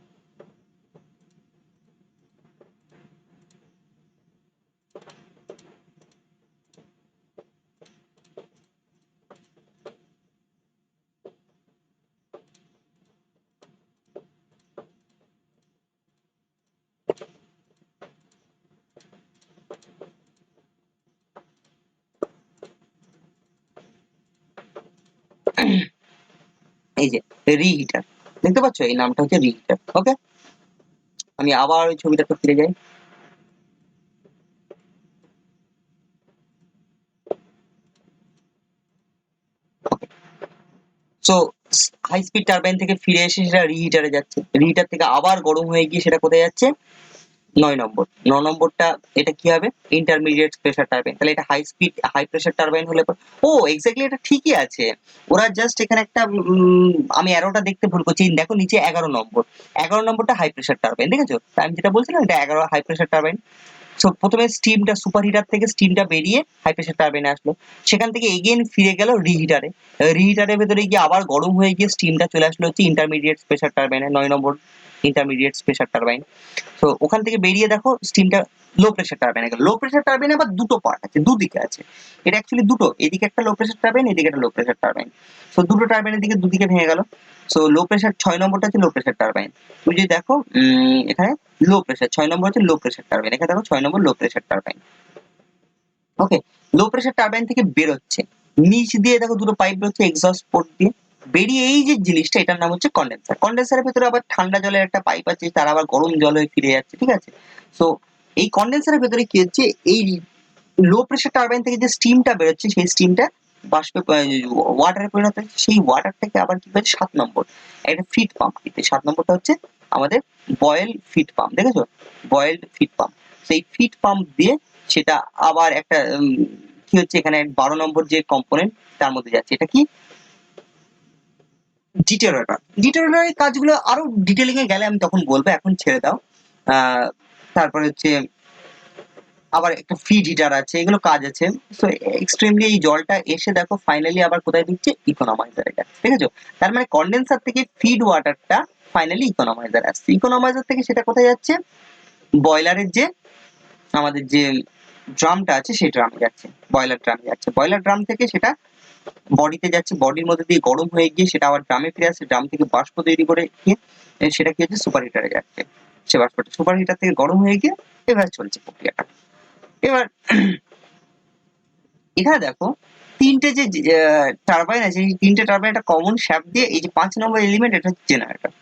এই যে রিহিটার, দেখতে পাচ্ছ এই নামটা হচ্ছে রিহিটার। ওকে, আমি আবার ওই ছবিটাতে ফিরে যাই। সো হাই স্পিড টারবাইন থেকে ফিরে এসে সেটা রিহিটারে যাচ্ছে, রিহিটার থেকে আবার গরম হয়ে গিয়ে সেটা কোথায় যাচ্ছে, 9 নম্বর। 9 নম্বরটা এটা কি হবে, ইন্টারমিডিয়েট প্রেসার টারবাইন। তাহলে এটা high speed high pressure turbine হলে ও এক্স্যাক্টলি এটা ঠিকই আছে। ওরা জাস্ট এখানে একটা আমি অ্যারোটা দেখতে ভুল করছি, দেখো নিচে 11 নম্বর, 11 নম্বরটা হাই প্রেসার টারবাইন, দেখেছো? আমি যেটা বলছিলাম এটা 11 হাই প্রেসার টারবাইন। সো প্রথমে স্টিমটা সুপার হিটার থেকে স্টিমটা বেরিয়ে হাই প্রেসার টারবাইনে আসলো, সেখান থেকে এগেইন ফিরে গেল রিহিটারে, রিহিটারের ভেতরে গিয়ে আবার গরম হয়ে গিয়ে স্টিমটা চলে আসলো হচ্ছে ইন্টারমিডিয়েট প্রেসার টারবাইনে, 9 নম্বর ইন্টারমিডিয়েট প্রেসার টারবাইন। তো ওখান থেকে বেরিয়ে দেখো স্টিমটা লো প্রেসার টারবাইনে গেল। লো প্রেসার টারবাইনে আবার দুটো পার্ট আছে, দুদিকে আছে, এটা অ্যাকচুয়ালি দুটো, এদিকে একটা লো প্রেসার টারবাইন, এদিকে একটা লো প্রেসার টারবাইন। সো দুটো টারবাইনের দিকে দুদিকে ভেঙে গেল। সো লো প্রেসার 6 নম্বরটা হচ্ছে লো প্রেসার টারবাইন। তুমি যদি দেখো এখানে লো প্রেসার 6 নম্বর হচ্ছে লো প্রেসার টারবাইন, এখানে দেখো 6 নম্বর লো প্রেসার টারবাইন। ওকে, লো প্রেসার টারবাইন থেকে বেরোচ্ছে, নিচ দিয়ে দেখো দুটো পাইপ বেরোচ্ছে এক্সস্ট পোর্ট দিয়ে, বেরিয়ে এই যে জিনিসটা এটার নাম হচ্ছে কন্ডেন্সার। কন্ডেন্সারের ভেতরে আবার ঠান্ডা জলের একটা পাইপ আছে, তার আবার গরম জল হয়ে ফিরে যাচ্ছে, ঠিক আছে। সো এই কন্ডেন্সারের ভেতরে কি হচ্ছে, এই লো প্রেসার টারবাইন থেকে যে স্টিমটা বেরোচ্ছে সেই স্টিমটা বাষ্পে ওয়াটারে পরিণত হচ্ছে, সেই ওয়াটার থেকে আবার কি হচ্ছে 7 নম্বর একটা ফিড পাম্প দিতে, 7 নম্বরটা হচ্ছে আমাদের বয়েল ফিড পাম্প, দেখেছো, বয়েলড ফিড পাম্প। সেই ফিড পাম্প দিয়ে সেটা আবার একটা কি হচ্ছে এখানে 12 নম্বর যে কম্পোনেন্ট তার মধ্যে যাচ্ছে, এটা কি, ডিটেরেটর। ডিটেরেটরের কাজগুলো আরো ডিটেলিং এ গেলে আমি তখন বলবো, এখন ছেড়ে দাও। তারপরে হচ্ছে আবার একটা ফিড হিটার আছে, এগুলো কাজ আছে। সো এক্সট্রিমলি এই জলটা এসে দেখো ফাইনালি আবার কোথায় ঢুকছে, ইকোনমাইজারে যাচ্ছে, ঠিক আছে। তার মানে কন্ডেন্সার থেকে ফিড ওয়াটারটা ফাইনালি ইকোনমাইজার আসছে, ইকোনমাইজার থেকে সেটা কোথায় যাচ্ছে, বয়লারের যে আমাদের যে ড্রামটা আছে সেই ড্রামে যাচ্ছে, বয়লার ড্রামে যাচ্ছে, বয়লার ড্রাম থেকে সেটা বডিতে যাচ্ছে, বডির মধ্যে দিয়ে গরম হয়ে গিয়ে সেটা আবার ড্রামে ফিরে আসছে, ড্রাম থেকে বাষ্প তৈরি করে গিয়ে সেটা কি হচ্ছে, সুপার হিটারে যাচ্ছে, সে বাষ্পটা সুপার হিটার থেকে গরম হয়ে গিয়ে এবার চলছে প্রক্রিয়াটা। এবার এখানে দেখো তিনটে যে টারবাইন আছে, এই তিনটে টারবাইন একটা কমন শ্যাফট দিয়ে, এই যে 5 নম্বর এলিমেন্ট এটা হচ্ছে জেনারেটর,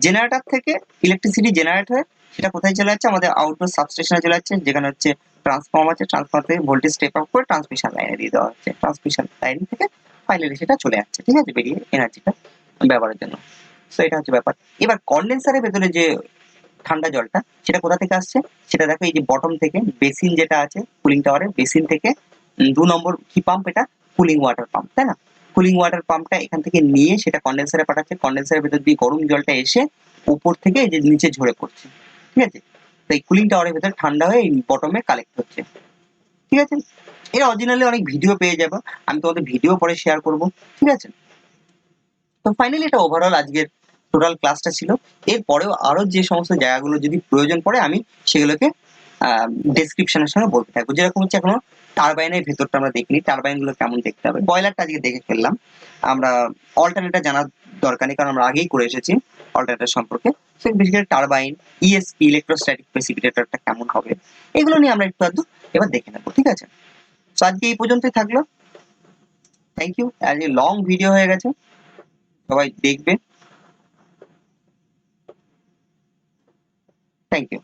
জেনারেটর থেকে ইলেকট্রিসিটি জেনারেট হয়ে সেটা কোথায় চলে যাচ্ছে, আমাদের আউটডোর সাবস্টেশনে চলে যাচ্ছে, যেখানে হচ্ছে ট্রান্সফর্ম আছে, ট্রান্সফর্ম থেকে ভোল্টেজ স্টেপ আপ করে ট্রান্সমিশন লাইনে দিয়ে দেওয়া হচ্ছে, ট্রান্সমিশন লাইন থেকে ফাইনালি সেটা চলে যাচ্ছে, ঠিক আছে, বেরিয়ে এনার্জিটা ব্যবহারের জন্য। সো এটা হচ্ছে ব্যাপার। এবার কন্ডেন্সারের ভেতরে যে ঠান্ডা জলটা সেটা কোথা থেকে আসছে, সেটা দেখো এই যে বটম থেকে বেসিন যেটা আছে কুলিং টাওয়ারের বেসিন থেকে 2 নম্বর কি পাম্প, এটা কুলিং ওয়াটার পাম্প, তাই না? কুলিং ওয়াটার পাম্পটা এখান থেকে নিয়ে সেটা কন্ডেন্সারে পাঠাচ্ছে, কন্ডেন্সারের ভেতর দিয়ে গরম জলটা এসে উপর থেকে এই যে নিচে ঝরে পড়ছে, ঠিক আছে? তো এই কুলিং টাওয়ারের ভেতরে ঠান্ডা হয়ে এই বটমে কালেক্ট হচ্ছে, ঠিক আছে? এর অরিজিনালি অনেক ভিডিও পেয়ে যাবো, আমি তোমাদের ভিডিও পরে শেয়ার করব, ঠিক আছে? তো ফাইনালি এটা ওভারঅল আজকের টোটাল ক্লাসটা ছিল। এরপরেও আরো যে সমস্ত জায়গাগুলো যদি প্রয়োজন পড়ে আমি সেগুলোকে ডেসক্রিপশনের সঙ্গে বলতে থাকবো। যেরকম হচ্ছে এখনো টারবাইনের ভেতরটা আমরা দেখিনি, টারবাইন গুলো কেমন দেখতে হবে। বয়লারটা আজকে দেখে ফেললাম, আমরা অল্টারনেটর জানার দরকার নেই কারণ আমরা আগেই করে এসেছি অল্টারনেটর সম্পর্কে। বেসিক্যালি টারবাইন, ইএসপি ইলেকট্রোস্ট্যাটিক প্রেসিপিটেটরটা কেমন হবে, এগুলো নিয়ে আমরা একটু আধটু এবার দেখে নেবো, ঠিক আছে? তো আজকে এই পর্যন্তই থাকলো। Thank you. আজকে লং ভিডিও হয়ে গেছে, সবাই দেখবে। Thank you.